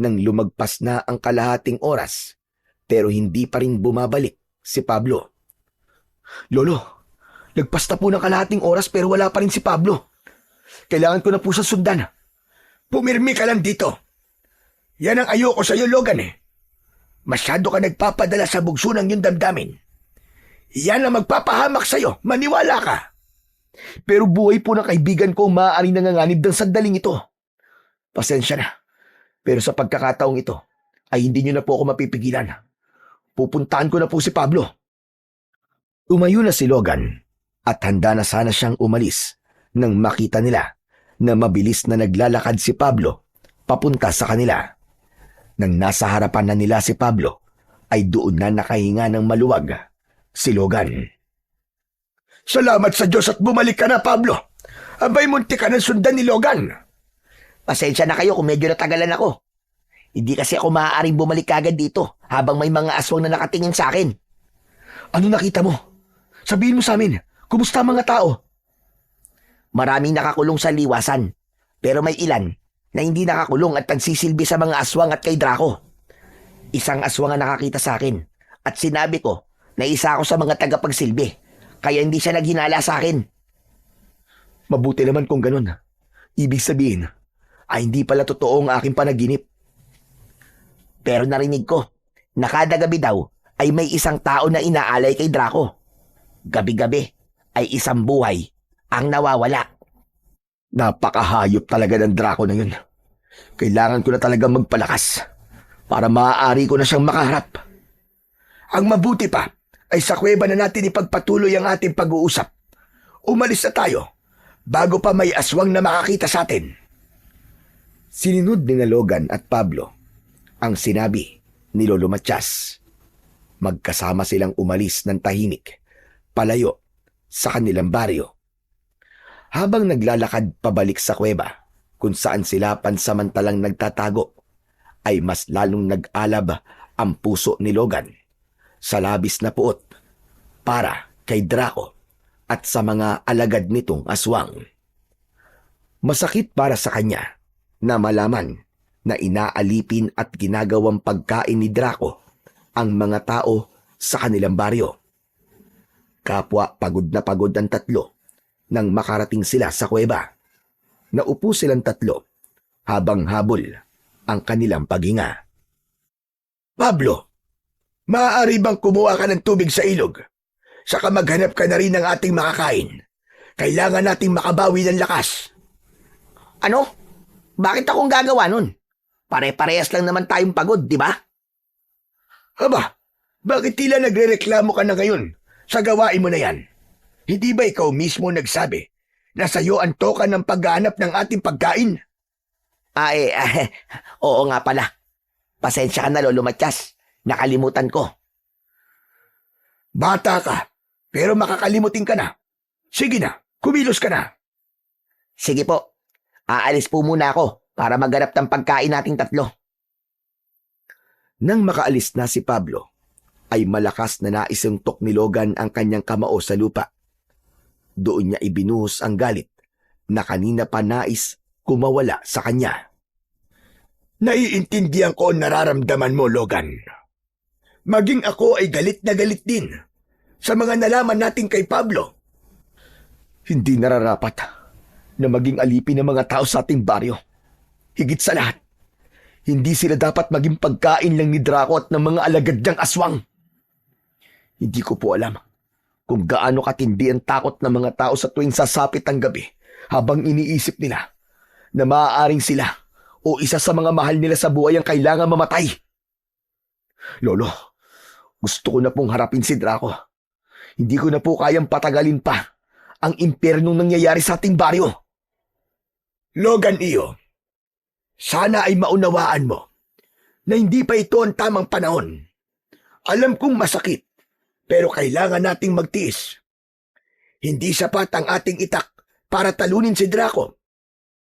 nang lumagpas na ang kalahating oras pero hindi pa rin bumabalik si Pablo. Lolo, lagpas na po ng kalahating oras pero wala pa rin si Pablo. Kailangan ko na po siya sundan. Pumirmi ka lang dito. Yan ang ayoko sa'yo, Logan eh. Masyado ka nagpapadala sa bugso ng iyong damdamin. Yan ang magpapahamak sa'yo, maniwala ka. Pero buhay po ng kaibigan ko ang maaaring nanganganib ng sandaling ito. Pasensya na. Pero sa pagkakataong ito, ay hindi niyo na po ako mapipigilan. Pupuntahan ko na po si Pablo. Tumayo na si Logan at handa na sana siyang umalis nang makita nila na mabilis na naglalakad si Pablo papunta sa kanila. Nang nasa harapan na nila si Pablo, ay doon na nakahinga ng maluwag si Logan. Salamat sa Diyos at bumalik ka na, Pablo. Abay, munti ka ng sundan ni Logan. Pasensya na kayo kung medyo natagalan ako. Hindi kasi ako maaaring bumalik kagad dito habang may mga aswang na nakatingin sa akin. Ano nakita mo? Sabihin mo sa amin, kumusta ang mga tao? Maraming nakakulong sa liwasan, pero may ilan na hindi nakakulong at nagsisilbi sa mga aswang at kay Draco. Isang aswang ang nakakita sa akin at sinabi ko na isa ako sa mga tagapagsilbi, kaya hindi siya naghinala sa akin. Mabuti naman kung ganun. Ibig sabihin, ay hindi pala totoo ang aking panaginip. Pero narinig ko na kada gabi daw ay may isang tao na inaalay kay Draco. Gabi-gabi ay isang buhay ang nawawala. Napakahayop talaga ng Draco na yun. Kailangan ko na talaga magpalakas para maaari ko na siyang makaharap. Ang mabuti pa ay sa kuweba na natin ipagpatuloy ang ating pag-uusap. Umalis na tayo bago pa may aswang na makakita sa atin. Sinunod ni Logan at Pablo ang sinabi ni Lolo Matias. Magkasama silang umalis ng tahimik, palayo sa kanilang baryo. Habang naglalakad pabalik sa kuweba, kung saan sila pansamantalang nagtatago, ay mas lalong nag-alab ang puso ni Logan sa labis na puot para kay Draco at sa mga alagad nitong aswang. Masakit para sa kanya na malaman na inaalipin at ginagawang pagkain ni Draco ang mga tao sa kanilang baryo. Kapwa pagod na pagod ang tatlo nang makarating sila sa kuweba. Naupo silang tatlo habang habol ang kanilang paghinga. Pablo, maaari bang kumuha ka ng tubig sa ilog? Saka maghanap ka na rin ng ating makakain. Kailangan nating makabawi ng lakas. Ano? Bakit akong gagawa nun? Pare-parehas lang naman tayong pagod, di ba? Aba, bakit tila nagrereklamo ka na ngayon sa gawain mo na yan? Hindi ba ikaw mismo nagsabi na sa'yo ang toka ng paghahanap ng ating pagkain? Oo nga pala. Pasensya ka na, Lolo Matias. Nakalimutan ko. Bata ka, pero makakalimutin ka na. Sige na, kumilos ka na. Sige po. Aalis po muna ako para maghanap ng pagkain nating tatlo. Nang makaalis na si Pablo, ay malakas na naisuntok ni Logan ang kanyang kamao sa lupa. Doon niya ibinuhos ang galit na kanina pa nais kumawala sa kanya. Naiintindihan ko ang nararamdaman mo, Logan. Maging ako ay galit na galit din sa mga nalaman natin kay Pablo. Hindi nararapat na maging alipin ng mga tao sa ating baryo. Higit sa lahat, hindi sila dapat maging pagkain lang ni Draco at ng mga alagad niyang aswang. Hindi ko po alam kung gaano katindi ang takot ng mga tao sa tuwing sasapit ang gabi habang iniisip nila na maaaring sila o isa sa mga mahal nila sa buhay ang kailangan mamatay. Lolo, gusto ko na pong harapin si Draco. Hindi ko na po kayang patagalin pa ang impyernong nangyayari sa ating baryo. Logan iyo, sana ay maunawaan mo na hindi pa ito ang tamang panahon. Alam kong masakit, pero kailangan nating magtiis. Hindi sapat ang ating itak para talunin si Draco.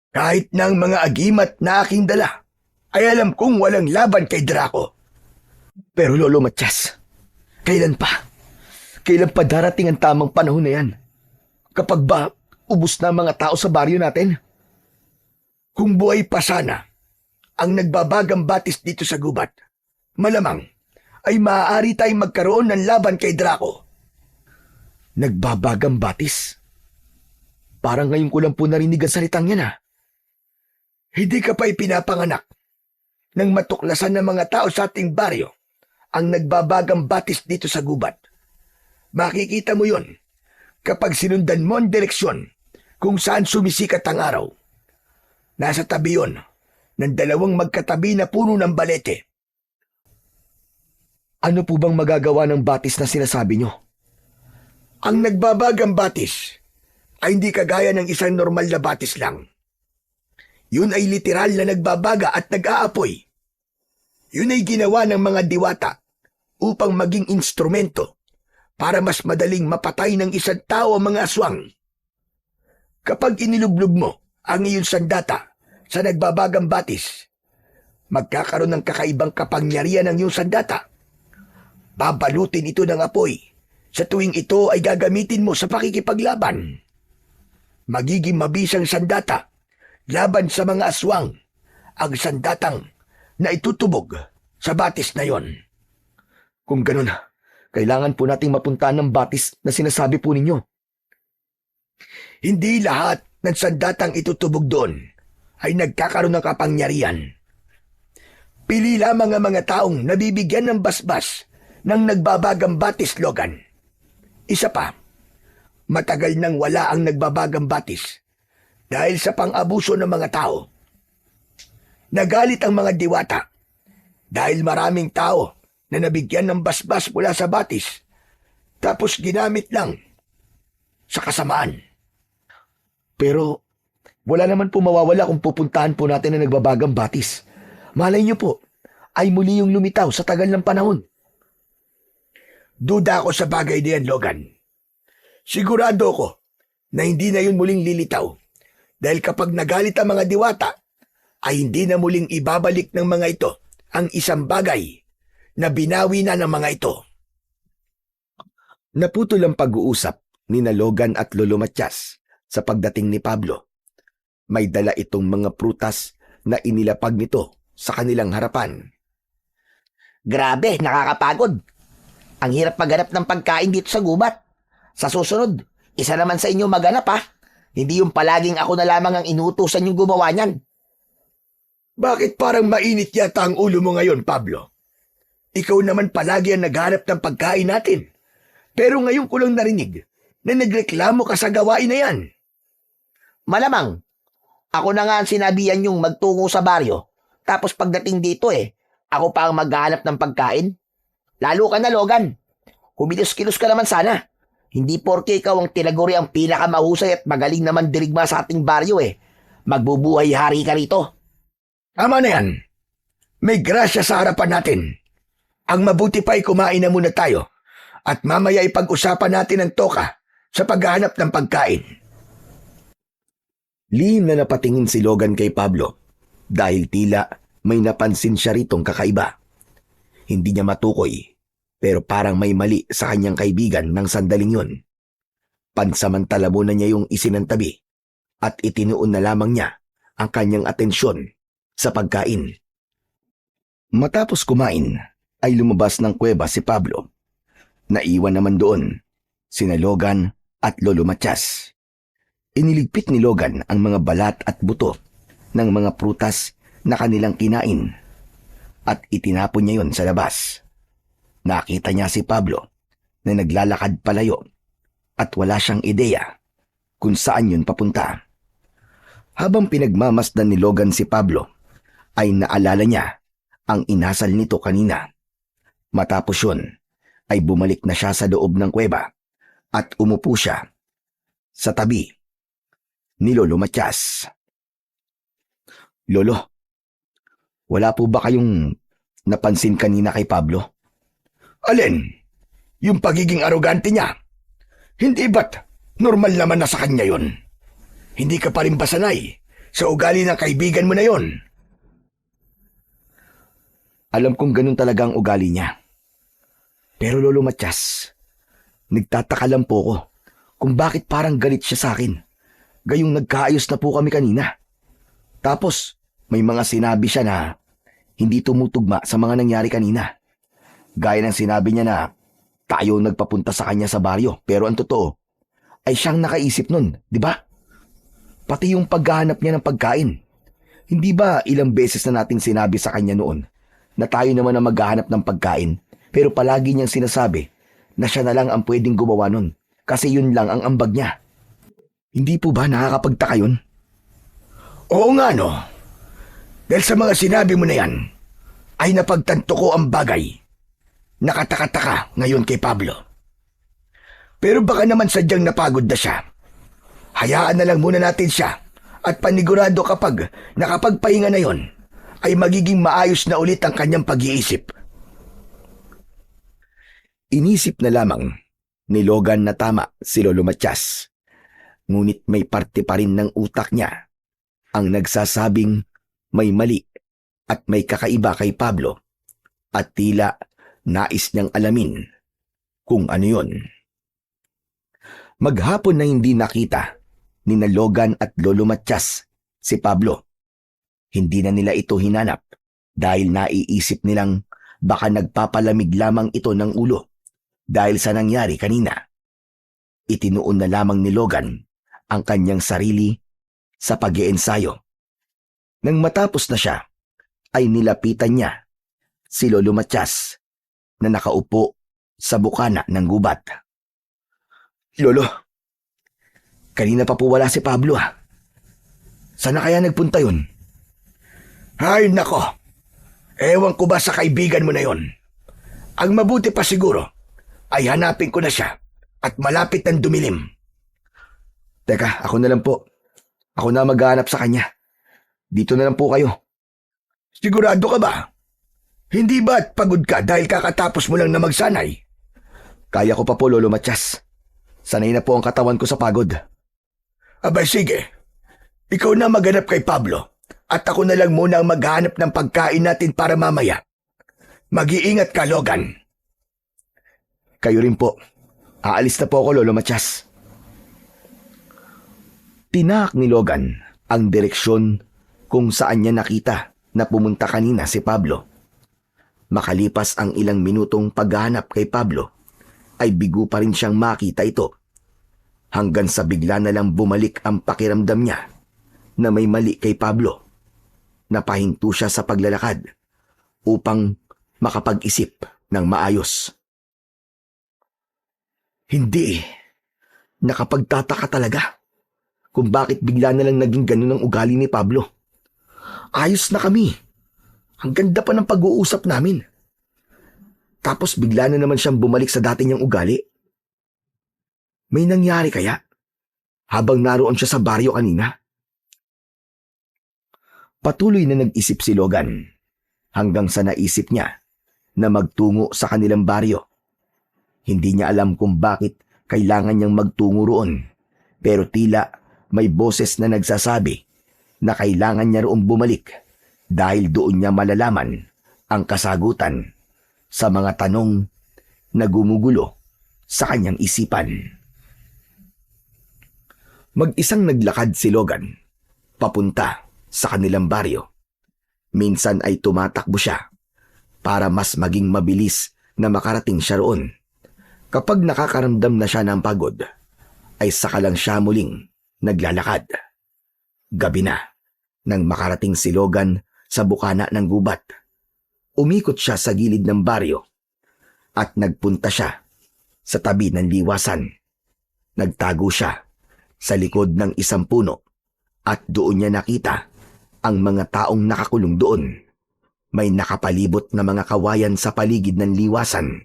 Kahit ng mga agimat na aking dala, ay alam kong walang laban kay Draco. Pero Lolo Matias, kailan pa? Kailan pa darating ang tamang panahon na yan? Kapag ba ubos na ang mga tao sa baryo natin? Kung buhay pa sana ang nagbabagang batis dito sa gubat, malamang ay maaari tayong magkaroon ng laban kay Draco. Nagbabagang batis? Parang ngayon ko lang po narinig ang salitang yan ah. Hindi ka pa ipinapanganak nang matuklasan ng mga tao sa ating baryo ang nagbabagang batis dito sa gubat. Makikita mo yon kapag sinundan mo ang direksyon kung saan sumisikat ang araw. Nasa tabi yon ng dalawang magkatabi na puno ng balete. Ano po bang magagawa ng batis na sinasabi nyo? Ang nagbabagang batis ay hindi kagaya ng isang normal na batis lang. Yun ay literal na nagbabaga at nag-aapoy. Yun ay ginawa ng mga diwata upang maging instrumento para mas madaling mapatay ng isang tao ang mga aswang. Kapag inilublog mo ang iyong sandata sa nagbabagang batis, magkakaroon ng kakaibang kapangyarihan ng iyong sandata. Babalutin ito ng apoy sa tuwing ito ay gagamitin mo sa pakikipaglaban. Magiging mabisang sandata laban sa mga aswang ang sandatang na itutubog sa batis na yon. Kung ganun, kailangan po nating mapuntahan ng batis na sinasabi po ninyo. Hindi lahat ng sandatang itutubog doon ay nagkakaroon ng kapangyarihan. Pili lamang ang mga taong nabibigyan ng basbas ng nagbabagang batis, Logan. Isa pa, matagal nang wala ang nagbabagang batis dahil sa pang-abuso ng mga tao. Nagalit ang mga diwata dahil maraming tao na nabigyan ng basbas mula sa batis tapos ginamit lang sa kasamaan. Pero wala naman po mawawala kung pupuntahan po natin ang nagbabagang batis. Malay nyo po, ay muli yung lumitaw sa tagal ng panahon. Duda ako sa bagay na yan, Logan. Sigurado ko na hindi na yun muling lilitaw dahil kapag nagalit ang mga diwata, ay hindi na muling ibabalik ng mga ito ang isang bagay na binawi na ng mga ito. Naputol ang pag-uusap ni na Logan at Lolo Matias sa pagdating ni Pablo. May dala itong mga prutas na inilapag nito sa kanilang harapan. Grabe, nakakapagod. Ang hirap maghanap ng pagkain dito sa gubat. Sa susunod, isa naman sa inyo maghanap ha. Hindi yung palaging ako na lamang ang inuutusan yung gumawa niyan. Bakit parang mainit yata ang ulo mo ngayon, Pablo? Ikaw naman palagi ang naghanap ng pagkain natin. Pero ngayon ko lang narinig na nagreklamo ka sa gawain na yan. Malamang, ako na nga ang sinabihan yung magtungo sa baryo. Tapos pagdating dito ako pa ang maghahanap ng pagkain. Lalo ka na, Logan. Kumilos-kilos ka naman sana. Hindi porke ikaw ang tinaguri ang pinakamahusay at magaling naman dirigma sa ating baryo magbubuhay hari ka rito. Tama na yan. May grasya sa harapan natin. Ang mabuti pa ay kumain na muna tayo at mamaya ipag-usapan natin ang toka sa paghahanap ng pagkain. Lihim na napatingin si Logan kay Pablo dahil tila may napansin siya ritong kakaiba. Hindi niya matukoy pero parang may mali sa kanyang kaibigan ng sandaling yun. Pansamantala muna niya yung isinantabi at itinuon na lamang niya ang kanyang atensyon sa pagkain. Matapos kumain ay lumabas ng kuweba si Pablo. Naiwan naman doon sina Logan at Lolo Matias. Iniligpit ni Logan ang mga balat at buto ng mga prutas na kanilang kinain at itinapon niya yon sa labas. Nakita niya si Pablo na naglalakad palayo at wala siyang ideya kung saan yun papunta. Habang pinagmamasdan ni Logan si Pablo, ay naalala niya ang inasal nito kanina. Matapos yun, ay bumalik na siya sa loob ng kuweba at umupo siya sa tabi ni Lolo Matias. Lolo, wala po ba kayong napansin kanina kay Pablo? Alin? Yung pagiging arogante niya? Hindi ba't normal naman na sa kanya yun? Hindi ka pa rin ba sanay sa ugali ng kaibigan mo na yon? Alam kong ganun talaga ang ugali niya. Pero Lolo Matias, nagtataka lang po ko kung bakit parang galit siya sa akin. Gayong nagkaayos na po kami kanina. Tapos may mga sinabi siya na hindi tumutugma sa mga nangyari kanina. Gaya ng sinabi niya na tayo nagpapunta sa kanya sa baryo, pero ang totoo ay siyang nakaisip nun, di ba? Pati yung paghahanap niya ng pagkain. Hindi ba ilang beses na nating sinabi sa kanya noon na tayo naman ang maghahanap ng pagkain, pero palagi niyang sinasabi na siya na lang ang pwedeng gumawa nun kasi yun lang ang ambag niya. Hindi po ba nakakapagtaka yun? Oo nga no. Dahil sa mga sinabi mo na yan, ay napagtanto ko ang bagay. Nakataka-taka ngayon kay Pablo. Pero baka naman sadyang napagod na siya. Hayaan na lang muna natin siya at panigurado kapag nakapagpahinga na yon, ay magiging maayos na ulit ang kanyang pag-iisip. Inisip na lamang ni Logan na tama si Lolo Matias. Ngunit may parte pa rin ng utak niya ang nagsasabing may mali at may kakaiba kay Pablo at tila nais niyang alamin kung ano yon. Maghapon na hindi nakita ni na Logan at Lolo Matias si Pablo. Hindi na nila ito hinanap dahil naiisip nilang baka nagpapalamig lamang ito ng ulo dahil sa nangyari kanina. Itinuon na lamang ni Logan ang kanyang sarili sa pag-iensayo. Nang matapos na siya, ay nilapitan niya si Lolo Matias na nakaupo sa bukana ng gubat. Lolo, Kanina pa po wala si Pablo ah. Sana kaya nagpunta yun? ay nako. Ewan ko ba sa kaibigan mo na yon. Ang mabuti pa siguro ay hanapin ko na siya at malapit ng dumilim. Teka, ako na lang po. Ako na maghahanap sa kanya. Dito na lang po kayo. Sigurado ka ba? Hindi ba't pagod ka dahil kakatapos mo lang na magsanay? Kaya ko pa po, Lolo Matias. Sanay na po ang katawan ko sa pagod. Abay sige, ikaw na maghanap kay Pablo at ako na lang muna ang maghanap ng pagkain natin para mamaya. Mag-iingat ka, Logan. Kayo rin po. Aalis na po ako, Lolo Matias. Tinahak ni Logan ang direksyon kung saan niya nakita na pumunta kanina si Pablo. Makalipas ang ilang minutong paghahanap kay Pablo, ay bigo pa rin siyang makita ito. Hanggang sa bigla na lang bumalik ang pakiramdam niya na may mali kay Pablo. Napahinto siya sa paglalakad upang makapag-isip ng maayos. Hindi. Nakapagtataka talaga kung bakit bigla na lang naging ganun ang ugali ni Pablo. Ayos na kami. Ang ganda pa ng pag-uusap namin. Tapos bigla na naman siyang bumalik sa dati niyang ugali. May nangyari kaya habang naroon siya sa baryo kanina? Patuloy na nag-isip si Logan hanggang sa naisip niya na magtungo sa kanilang baryo. Hindi niya alam kung bakit kailangan niyang magtungo roon, pero tila may boses na nagsasabi na kailangan niya roon bumalik dahil doon niya malalaman ang kasagutan sa mga tanong na gumugulo sa kanyang isipan. Mag-isang naglakad si Logan papunta sa kanilang baryo. Minsan ay tumatakbo siya para mas maging mabilis na makarating siya roon. Kapag nakakaramdam na siya ng pagod, ay saka lang siya muling naglalakad. Gabi na nang makarating si Logan sa bukana ng gubat. Umikot siya sa gilid ng baryo at nagpunta siya sa tabi ng liwasan. Nagtago siya sa likod ng isang puno at doon niya nakita ang mga taong nakakulong doon. May nakapalibot na mga kawayan sa paligid ng liwasan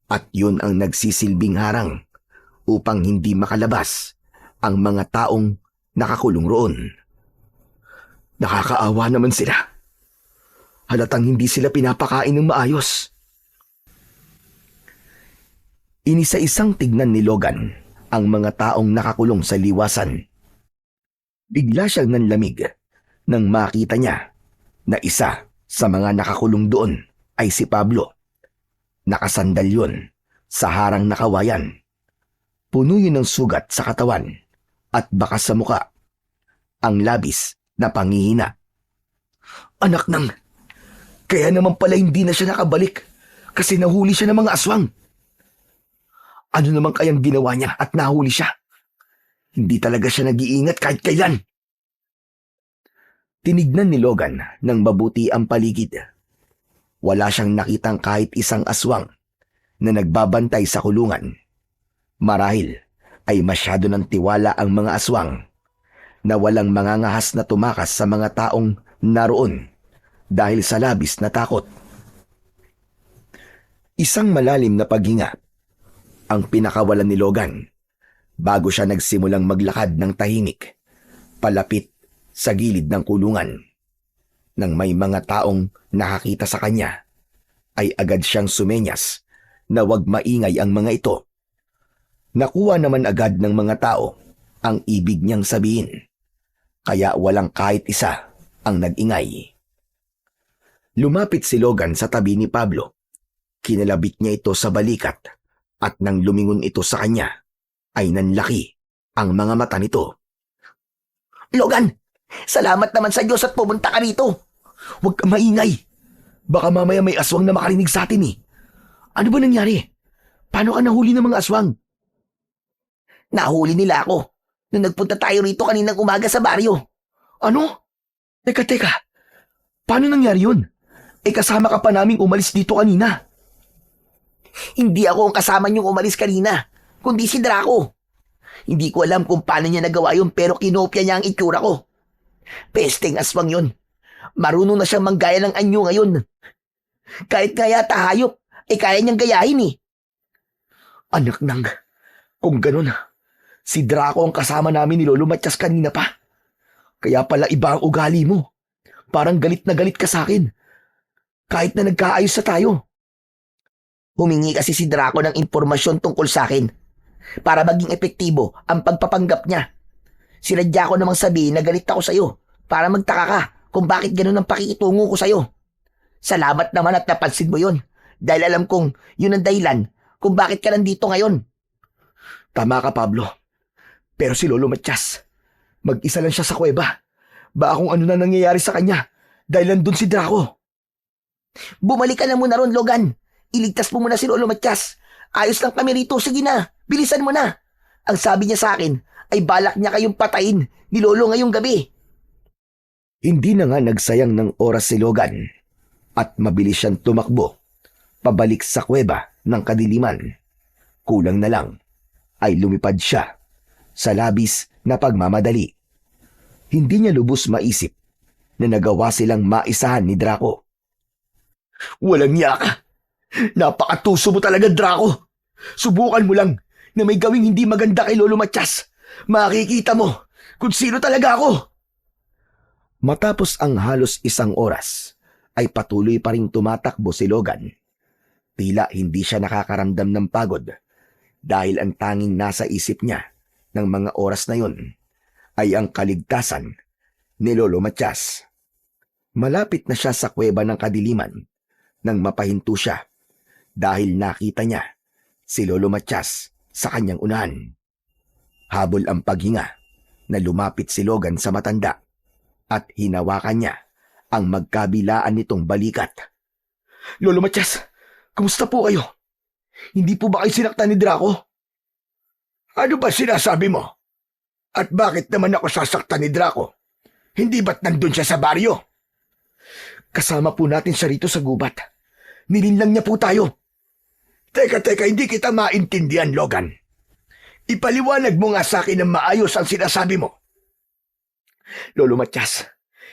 at yun ang nagsisilbing harang upang hindi makalabas ang mga taong nakakulong roon. Nakakaawa naman sila. Halatang hindi sila pinapakain ng maayos. Inisa-isang tignan ni Logan ang mga taong nakakulong sa liwasan. Bigla siyang nanlamig nang makita niya na isa sa mga nakakulong doon ay si Pablo. Nakasandal yun sa harang na kawayan. Puno yun ng sugat sa katawan at bakas sa muka. Ang labis na panghihina. Anak nang, kaya naman pala hindi na siya nakabalik kasi nahuli siya ng mga aswang. Ano naman kayang ginawa niya at nahuli siya? Hindi talaga siya nag-iingat kahit kailan. Tinignan ni Logan ng mabuti ang paligid. Wala siyang nakitang kahit isang aswang na nagbabantay sa kulungan. Marahil ay masyado ng tiwala ang mga aswang na walang mangangahas na tumakas sa mga taong naroon dahil sa labis na takot. Isang malalim na paghinga ang pinakawalan ni Logan bago siya nagsimulang maglakad ng tahimik palapit sa gilid ng kulungan. Nang may mga taong nakakita sa kanya, ay agad siyang sumenyas na huwag maingay ang mga ito. Nakuha naman agad ng mga tao ang ibig niyang sabihin, kaya walang kahit isa ang nag-ingay. Lumapit si Logan sa tabi ni Pablo. Kinalabit niya ito sa balikat at nang lumingon ito sa kanya, ay nanlaki ang mga mata nito. Logan, salamat naman sa Diyos at pumunta ka rito. Huwag kang maingay. Baka mamaya may aswang na makarinig sa atin eh. Ano ba nangyari? Paano ka nahuli ng mga aswang? Nahuli nila ako nung nagpunta tayo rito kaninang umaga sa baryo. Ano? Teka. Paano nangyari yun? Kasama ka pa naming umalis dito kanina. Hindi ako ang kasama niyong umalis kanina, kundi si Draco. Hindi ko alam kung paano niya nagawa yun pero kinopya niya ang itsura ko. Pesteng aswang yun. Marunong na siyang manggaya ng anyo ngayon. Kahit nga yata hayop, kaya niyang gayahin eh. Anak nang, kung ganun, si Draco ang kasama namin ni Lolo Matias kanina pa. Kaya pala iba ang ugali mo. Parang galit na galit ka sa akin. Kahit na nagkaayos sa tayo. Humingi kasi si Draco ng impormasyon tungkol sa akin para maging epektibo ang pagpapanggap niya. Sinadya ko namang sabihin na galit ako sa'yo para magtaka ka kung bakit ganun ang pakikitungo ko sa'yo. Salamat naman at napansin mo yun dahil alam kong yun ang dahilan kung bakit ka nandito ngayon. Tama ka, Pablo. Pero si Lolo Matias, mag-isa lang siya sa kuweba. Baka kung ano na nangyayari sa kanya dahil nandun si Draco. Bumalik ka na muna ron, Logan. Iligtas mo muna si Lolo Matias. Ayos lang kami rito. Sige na, bilisan mo na. Ang sabi niya sa akin ay balak niya kayong patayin ni Lolo ngayong gabi. Hindi na nga nagsayang ng oras si Logan at mabilis siyang tumakbo pabalik sa kuweba ng kadiliman. Kulang na lang ay lumipad siya sa labis na pagmamadali. Hindi niya lubos maisip na nagawa silang maisahan ni Draco. Walang niya ka! Napakatuso mo talaga, Draco! Subukan mo lang na may gawing hindi maganda kay Lolo Matias. Makikita mo kung sino talaga ako! Matapos ang halos isang oras, ay patuloy pa ring tumatakbo si Logan. Tila hindi siya nakakaramdam ng pagod dahil ang tanging nasa isip niya ng mga oras na yun ay ang kaligtasan ni Lolo Matias. Malapit na siya sa kuweba ng kadiliman nang mapahinto siya dahil nakita niya si Lolo Matias sa kanyang unahan. Habol ang paghinga na lumapit si Logan sa matanda at hinawakan niya ang magkabilaan nitong balikat. Lolo Matias, kumusta po kayo? Hindi po ba kayo sinaktan ni Draco? Ano ba sinasabi mo? At bakit naman ako sasaktan ni Draco? Hindi ba't nandun siya sa baryo? Kasama po natin siya rito sa gubat. Nilinlang niya po tayo. Teka, hindi kita maintindihan, Logan. Ipaliwanag mo nga sa akin ng maayos ang sinasabi mo. Lolo Matias,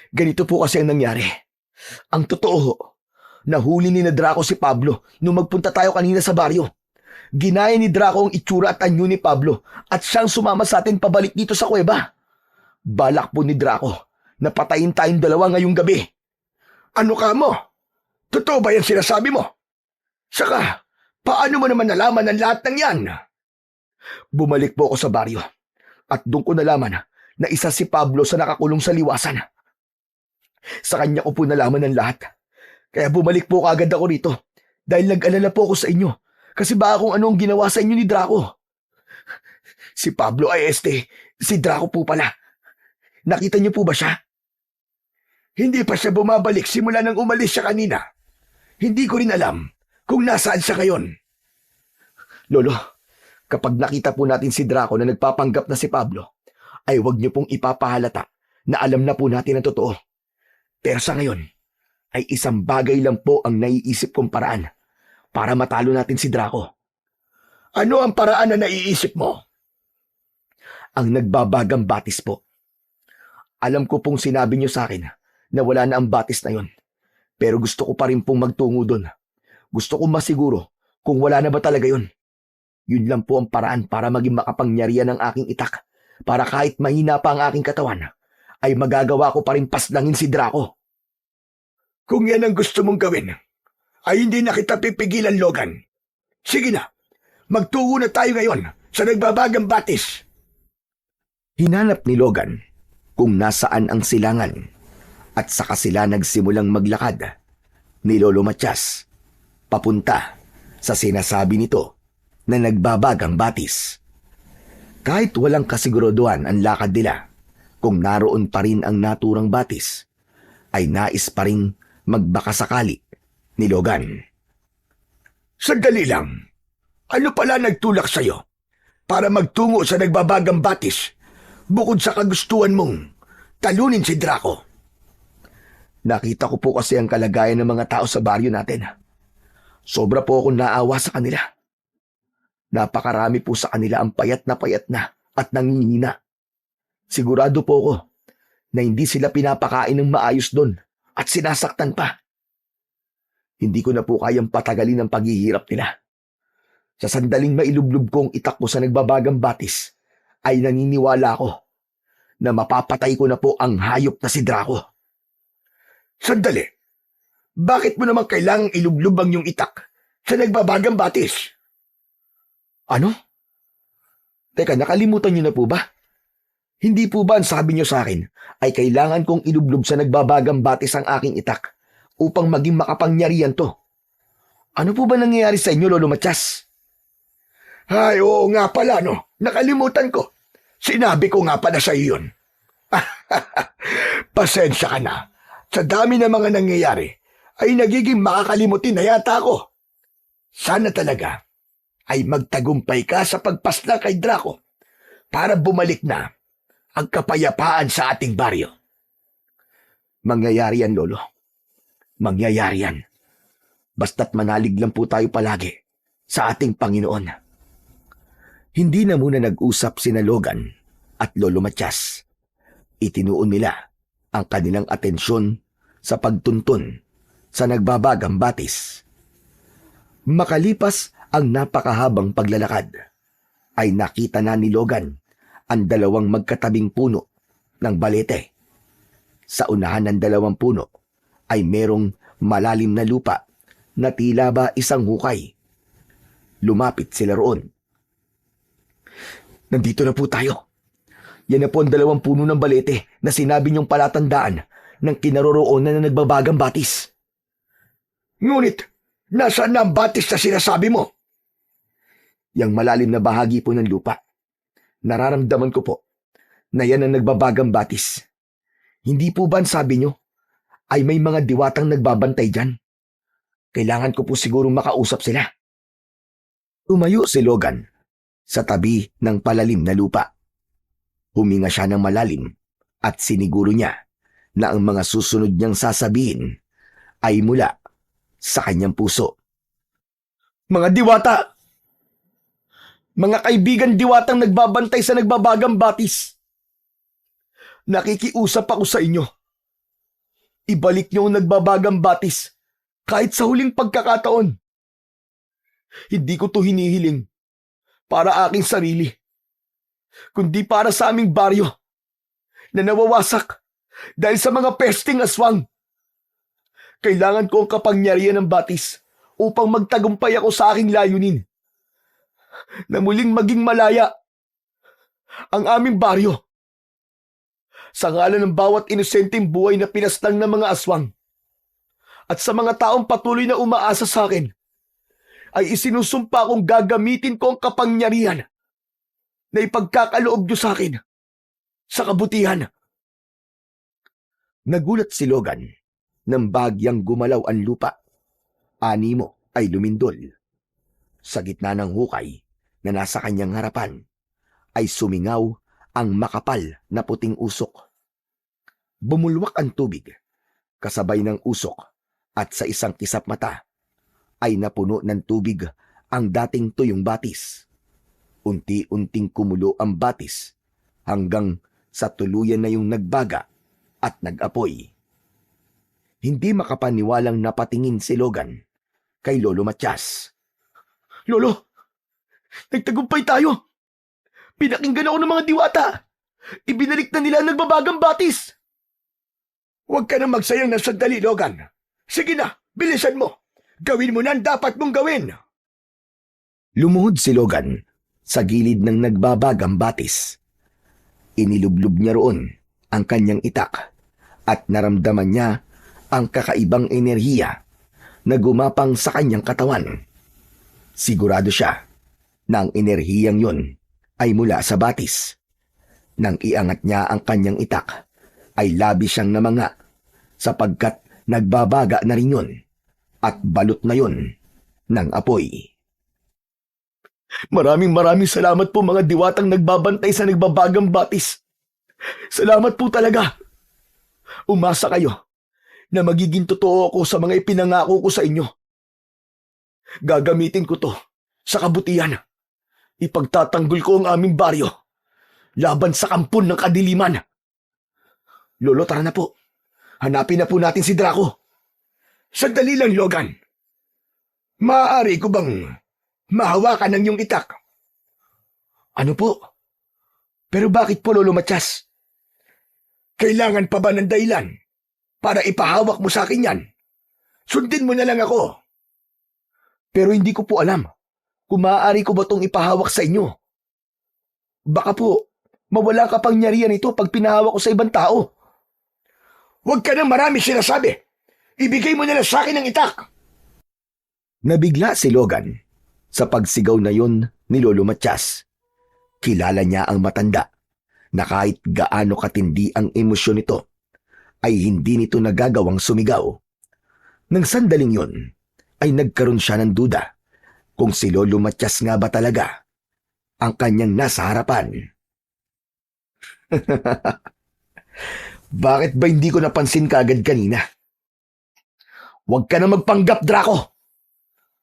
ganito po kasi ang nangyari. Ang totoo, nahuli ni na Draco si Pablo nung magpunta tayo kanina sa baryo. Ginaya ni Draco ang itsura at anyo ni Pablo at siyang sumama sa atin pabalik dito sa kuweba. Balak po ni Draco na patayin tayong dalawa ngayong gabi. Ano ka mo? Totoo ba yan sinasabi mo? Saka, paano mo naman nalaman ang lahat ng yan? Bumalik po ako sa baryo at doon ko nalaman na isa si Pablo sa nakakulong sa liwasan. Sa kanya ko po nalaman ang lahat. Kaya bumalik po kaagad ako rito dahil nag-alala po ako sa inyo kasi baka kung ano ang ginawa sa inyo ni Draco. Si Pablo ay si Draco po pala. Nakita niyo po ba siya? Hindi pa siya bumabalik simula nang umalis siya kanina. Hindi ko rin alam kung nasaan siya ngayon. Lolo, kapag nakita po natin si Draco na nagpapanggap na si Pablo, ay huwag niyo pong ipapahalata na alam na po natin ang totoo. Pero sa ngayon, ay isang bagay lang po ang naiisip kong paraan para matalo natin si Draco. Ano ang paraan na naiisip mo? Ang nagbabagang batis po. Alam ko pong sinabi niyo sa akin na wala na ang batis na yon. Pero gusto ko pa rin pong magtungo doon. Gusto ko masiguro kung wala na ba talaga yon. Yun lang po ang paraan para maging makapangyarihan ng aking itak. Para kahit mahina pa ang aking katawan, ay magagawa ko pa rin paslangin si Draco. Kung yan ang gusto mong gawin, ay hindi na kita pipigilan, Logan. Sige na, magtungo na tayo ngayon sa nagbabagang batis. Hinanap ni Logan kung nasaan ang silangan at saka sila nagsimulang maglakad ni Lolo Matias papunta sa sinasabi nito na nagbabagang batis. Kahit walang kasiguraduhan ang lakad nila kung naroon pa rin ang naturang batis, ay nais pa rin magbakasakali ni Logan. Sandali lang, ano pala nagtulak sa'yo para magtungo sa nagbabagang batis bukod sa kagustuhan mong talunin si Draco? Nakita ko po kasi ang kalagayan ng mga tao sa baryo natin. Sobra po akong naawa sa kanila. Napakarami po sa kanila ang payat na at nangingina. Sigurado po ako na hindi sila pinapakain ng maayos doon at sinasaktan pa. Hindi ko na po kayang patagalin ang paghihirap nila. Sa sandaling mailublob kong itakbo sa nagbabagang batis, ay naniniwala ako na mapapatay ko na po ang hayop na si Draco. Sandali, bakit mo naman kailangang ilublob ang iyong itak sa nagbabagang batis? Ano? Teka, nakalimutan niyo na po ba? Hindi po ba ang sabi niyo sa akin ay kailangan kong ilublob sa nagbabagang batis ang aking itak upang maging makapangyarihan to? Ano po ba nangyayari sa inyo, Lolo Matias? Ay, oo nga pala, no. Nakalimutan ko. Sinabi ko nga pala sa iyo yun. Pasensya ka na. Sa dami ng mga nangyayari, ay nagiging makakalimutin na yata ako. Sana talaga ay magtagumpay ka sa pagpaslang kay Draco para bumalik na ang kapayapaan sa ating baryo. Mangyayari yan, Lolo. Mangyayari yan. Basta't manalig lang po tayo palagi sa ating Panginoon. Hindi na muna nag-usap sina Logan at Lolo Matias. Itinuon nila ang kanilang atensyon sa pagtuntun sa nagbabagang batis. Makalipas ang napakahabang paglalakad, ay nakita na ni Logan ang dalawang magkatabing puno ng balete. Sa unahan ng dalawang puno ay merong malalim na lupa na tila ba isang hukay. Lumapit sila roon. Nandito na po tayo. Yan na po ang dalawang puno ng balete na sinabi niyong palatandaan ng kinaroroonan na nagbabagang batis. Ngunit, nasaan na ang batis na sinasabi mo? Yang malalim na bahagi po ng lupa. Nararamdaman ko po na yan ang nagbabagang batis. Hindi po ba ang sabi niyo ay may mga diwatang nagbabantay dyan? Kailangan ko po sigurong makausap sila. Tumayo si Logan sa tabi ng palalim na lupa. Huminga siya ng malalim at siniguro niya na ang mga susunod niyang sasabihin ay mula sa kanyang puso. Mga diwata! Mga kaibigan diwatang nagbabantay sa nagbabagang batis. Nakikiusap ako sa inyo. Ibalik niyo ang nagbabagang batis kahit sa huling pagkakataon. Hindi ko to hinihiling para aking sarili, kundi para sa aming baryo na nawawasak dahil sa mga pesting aswang. Kailangan ko ang kapangyarihan ng batis upang magtagumpay ako sa aking layunin na muling maging malaya ang aming baryo. Sa ngalan ng bawat inosenteng buhay na pinaslang ng mga aswang at sa mga taong patuloy na umaasa sa akin, ay isinusumpa kong gagamitin ko ang kapangyarihan na ipagkakaloob niyo sa akin sa kabutihan. Nagulat si Logan nang bagyang gumalaw ang lupa. Animo ay lumindol. Sa gitna ng hukay na nasa kanyang harapan ay sumingaw ang makapal na puting usok. Bumulwak ang tubig kasabay ng usok at sa isang kisap mata ay napuno ng tubig ang dating tuyong batis. Unti-unting kumulo ang batis hanggang sa tuluyan na yung nagbaga at nag-apoy. Hindi makapaniwalang napatingin si Logan kay Lolo Matias. Lolo, nagtagumpay tayo. Pinakinggan ako ng mga diwata. Ibinalik na nila ang nagbabagang batis. Huwag ka na magsayang ng sandali, Logan. Sige na, bilisan mo. Gawin mo na ang dapat mong gawin. Lumuhod si Logan sa gilid ng nagbabagang batis. Inilublob niya roon ang kanyang itak at naramdaman niya ang kakaibang enerhiya na gumapang sa kanyang katawan. Sigurado siya na ang enerhiyang yun ay mula sa batis. Nang iangat niya ang kanyang itak, ay labis siyang namanga sapagkat nagbabaga na rin yun at balot na yun ng apoy. Maraming salamat po mga diwatang nagbabantay sa nagbabagang batis. Salamat po talaga. Umasa kayo na magiging totoo ako sa mga ipinangako ko sa inyo. Gagamitin ko to sa kabutihan. Ipagtatanggol ko ang aming baryo laban sa kampon ng kadiliman. Lolo, tara na po. Hanapin na po natin si Draco. Sandali lang, Logan. Maaari ko bang mahawakan ang iyong itak? Ano po? Pero bakit po, Lolo Matias? Kailangan pa ba ng dahilan para ipahawak mo sa akin yan? Sundin mo na lang ako. Pero hindi ko po alam kung maaari ko ba itong ipahawak sa inyo. Baka po, mawala ka pang nyarihan ito pag pinahawak ko sa ibang tao. Huwag ka nang marami sinasabi. Ibigay mo na lang sa akin ang itak. Nabigla si Logan sa pagsigaw na yun ni Lolo Matias. Kilala niya ang matanda na kahit gaano katindi ang emosyon nito, ay hindi nito nagagawang sumigaw. Nang sandaling yun, ay nagkaroon siya ng duda kung si Lolo Matias nga ba talaga ang kanyang nasa harapan. Bakit ba hindi ko napansin kaagad kanina? Huwag ka na magpanggap, Draco.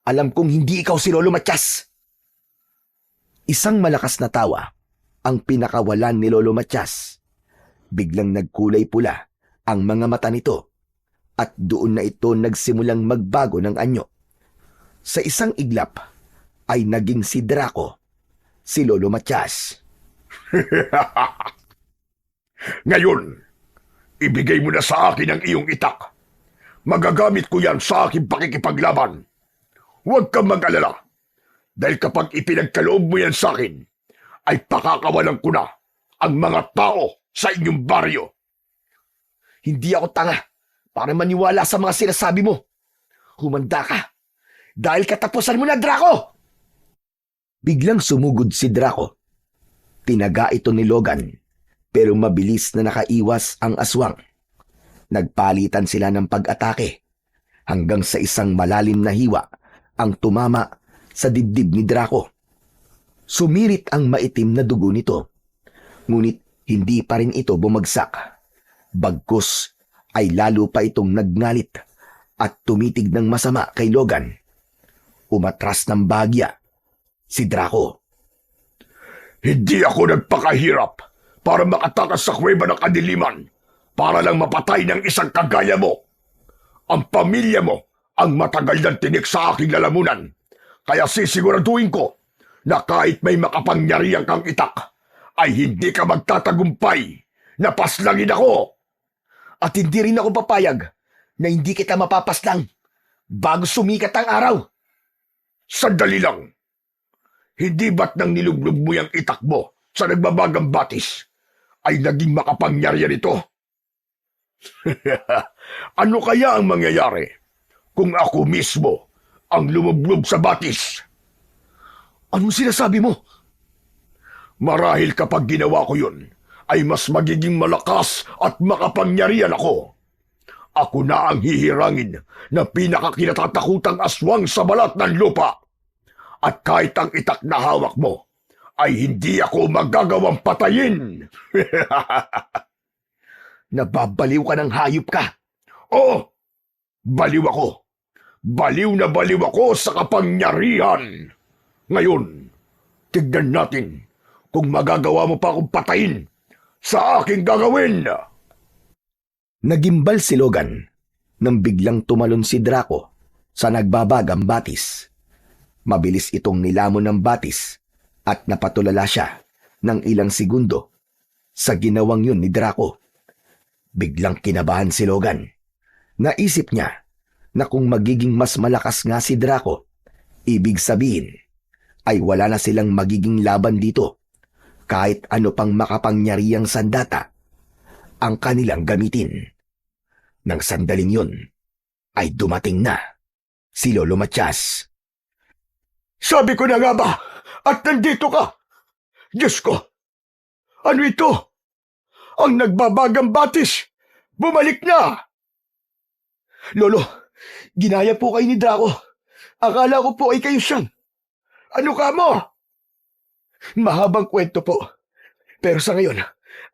Alam kong hindi ikaw si Lolo Matias. Isang malakas na tawa ang pinakawalan ni Lolo Matias. Biglang nagkulay pula ang mga mata nito at doon na ito nagsimulang magbago ng anyo. Sa isang iglap ay naging si Draco, si Lolo Matias. Ngayon, ibigay mo na sa akin ang iyong itak. Magagamit ko yan sa aking pakikipaglaban. Huwag kang mag-alala. Dahil kapag ipinagkaloob mo yan sa akin, ay pakakawalan ko na ang mga tao sa inyong baryo. Hindi ako tanga para maniwala sa mga sinasabi mo. Humanda ka. Dahil katapusan mo na, Draco! Biglang sumugod si Draco. Tinaga ito ni Logan, pero mabilis na nakaiwas ang aswang. Nagpalitan sila ng pag-atake hanggang sa isang malalim na hiwa ang tumama sa dibdib ni Draco. Sumirit ang maitim na dugo nito, ngunit hindi pa rin ito bumagsak. Bagkus ay lalo pa itong nagngalit at tumitig ng masama kay Logan. Umatras ng bahagya si Draco. Hindi ako nagpakahirap para makatakas sa kuweba ng kadiliman para lang mapatay ng isang kagaya mo. Ang pamilya mo ang matagal ng tinik sa aking lalamunan. Kaya sisiguraduhin ko na kahit may makapangyarihan kang itak, ay hindi ka magtatagumpay na paslangin ako. At hindi rin ako papayag na hindi kita mapapaslang bago sumikat ang araw. Sandali lang. Hindi ba't nang nilublob mo yung itak mo sa nagbabagang batis, ay naging makapangyarihan ito? Ano kaya ang mangyayari kung ako mismo ang lumublob sa batis? Anong sinasabi mo? Marahil kapag ginawa ko yun, ay mas magiging malakas at makapangyarihan ako. Ako na ang hihirangin na pinakakinatatakutang aswang sa balat ng lupa. At kahit ang itak na hawak mo, ay hindi ako magagawang patayin. Nababaliw ka ng hayop ka. Oo, baliw ako. Baliw na baliw ako sa kapangyarihan. Ngayon, tignan natin kung magagawa mo pa akong patayin sa aking gagawin. Nagimbal si Logan nang biglang tumalon si Draco sa nagbabagang batis. Mabilis itong nilamon ng batis at napatulala siya ng ilang segundo sa ginawang yun ni Draco. Biglang kinabahan si Logan. Naisip niya na kung magiging mas malakas nga si Draco, ibig sabihin ay wala na silang magiging laban dito kahit ano pang makapangyarihang sandata ang kanilang gamitin. Nang sandaling yun, ay dumating na si Lolo Matias. Sabi ko na nga ba, at nandito ka. Diyos ko, ano ito? Ang nagbabagang batis, bumalik na. Lolo, ginaya po kayo ni Draco. Akala ko po ay kayo siyang. Ano ka mo? Mahabang kwento po. Pero sa ngayon,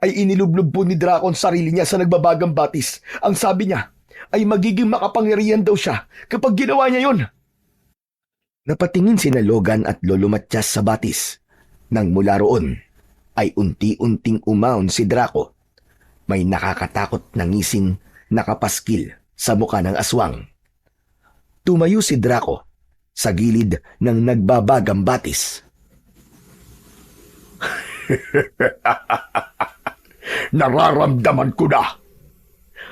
ay inilublob po ni Draco ang sarili niya sa nagbabagang batis. Ang sabi niya, ay magiging makapangyarihan daw siya kapag ginawa niya yon. Napatingin sina Logan at Lolo Matias sa batis. Nang mula roon, ay unti-unting umahon si Draco. May nakakatakot na ngising nakapaskil sa muka ng aswang. Tumayo si Draco sa gilid ng nagbabagang batis. Nararamdaman ko na.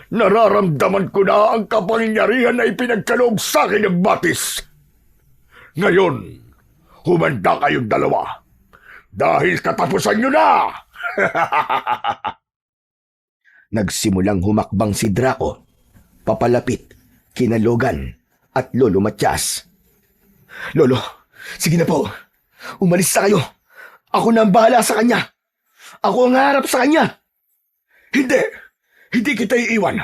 Nararamdaman ko na ang kapangyarihan na ipinagkaloob sa akin ng batis. Ngayon, humanda kayong dalawa. Dahil katapusan nyo na! Nagsimulang humakbang si Draco, papalapit kina Logan at Lolo Matias. Lolo, sige na po. Umalis na kayo. Ako na ang bahala sa kanya. Ako ang haharap sa kanya. Hindi! Hindi kita iiwan.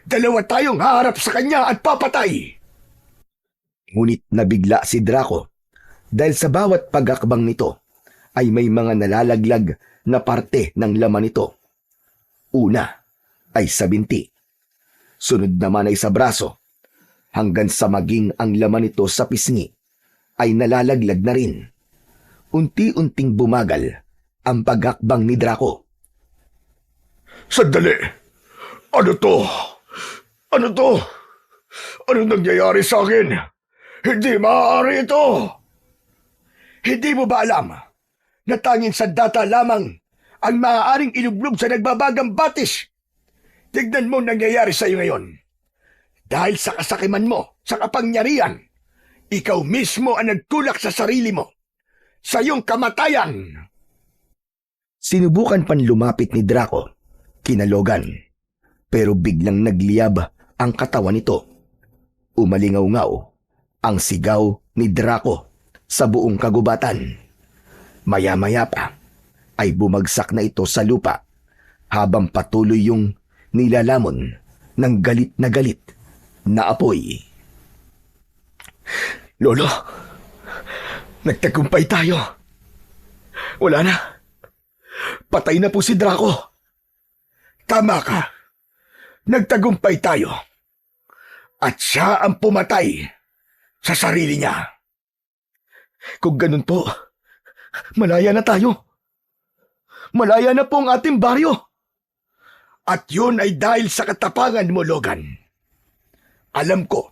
Dalawa tayong haharap sa kanya at papatay. Ngunit nabigla si Draco dahil sa bawat pagakbang nito ay may mga nalalaglag na parte ng laman nito. Una ay sa binti. Sunod naman ay sa braso. Hanggang sa maging ang laman nito sa pisngi ay nalalaglag na rin. Unti-unting bumagal ang paghakbang ni Draco. Sandali! Ano to? Ano to? Ano nangyayari sa akin? Hindi maaari ito! Hindi mo ba alam na tanging sandata lamang ang maaaring ilublob sa nagbabagang batis? Tignan mo nangyayari sa iyo ngayon. Dahil sa kasakiman mo, sa kapangyarihan, ikaw mismo ang nagtulak sa sarili mo, sa iyong kamatayan. Sinubukan pan lumapit ni Draco kina Logan, pero biglang nagliyab ang katawan nito. Umalingaw-ngaw ang sigaw ni Draco sa buong kagubatan. Maya-maya pa ay bumagsak na ito sa lupa habang patuloy yung nilalamon ng galit na apoy. Lolo, nagtagumpay tayo. Wala na. Patay na po si Draco. Tama ka. Nagtagumpay tayo. At siya ang pumatay sa sarili niya. Kung ganun po, malaya na tayo. Malaya na po ang ating baryo. At yun ay dahil sa katapangan mo, Logan. Alam ko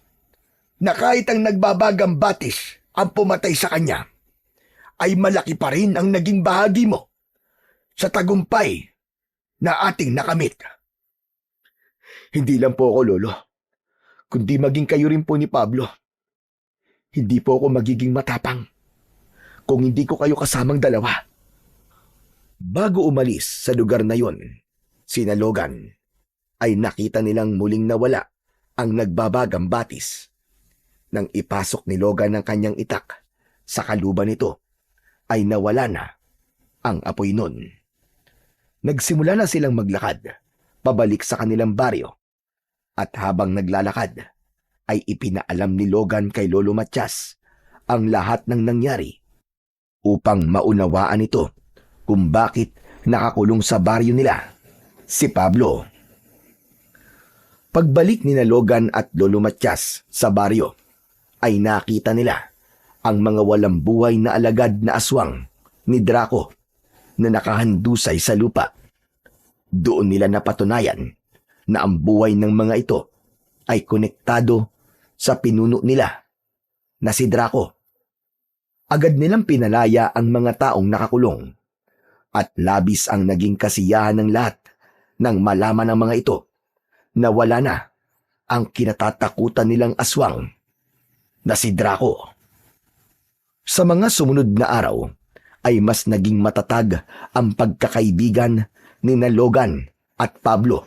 na kahit ang nagbabagang batis ang pumatay sa kanya, ay malaki pa rin ang naging bahagi mo sa tagumpay na ating nakamit. Hindi lang po ako, Lolo, kundi maging kayo rin po ni Pablo. Hindi po ako magiging matapang kung hindi ko kayo kasamang dalawa. Bago umalis sa lugar na yon, sina Logan ay nakita nilang muling nawala ang nagbabagang batis. Nang ipasok ni Logan ang kanyang itak sa kaluban nito, ay nawala na ang apoy nun. Nagsimula na silang maglakad pabalik sa kanilang baryo, at habang naglalakad ay ipinaalam ni Logan kay Lolo Matias ang lahat ng nangyari upang maunawaan ito kung bakit nakakulong sa baryo nila si Pablo. Pagbalik ni Logan at Lolo Matias sa baryo ay nakita nila ang mga walang buhay na alagad na aswang ni Draco na nakahandusay sa lupa. Doon nila napatunayan na ang buhay ng mga ito ay konektado sa pinuno nila na si Draco. Agad nilang pinalaya ang mga taong nakakulong at labis ang naging kasiyahan ng lahat nang malaman ng mga ito na wala na ang kinatatakutan nilang aswang na si Draco. Sa mga sumunod na araw ay mas naging matatag ang pagkakaibigan ni Logan at Pablo,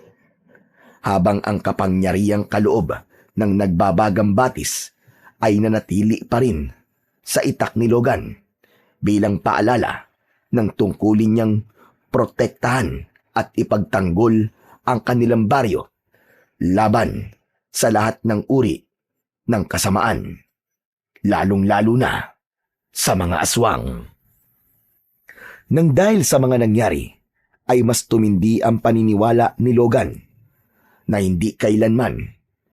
habang ang kapangyarihang kaloob ng nagbabagang batis ay nanatili pa rin sa itak ni Logan bilang paalala ng tungkulin niyang protektahan at ipagtanggol ang kanilang baryo laban sa lahat ng uri ng kasamaan, lalong-lalo na sa mga aswang. Nang dahil sa mga nangyari, ay mas tumindi ang paniniwala ni Logan na hindi kailanman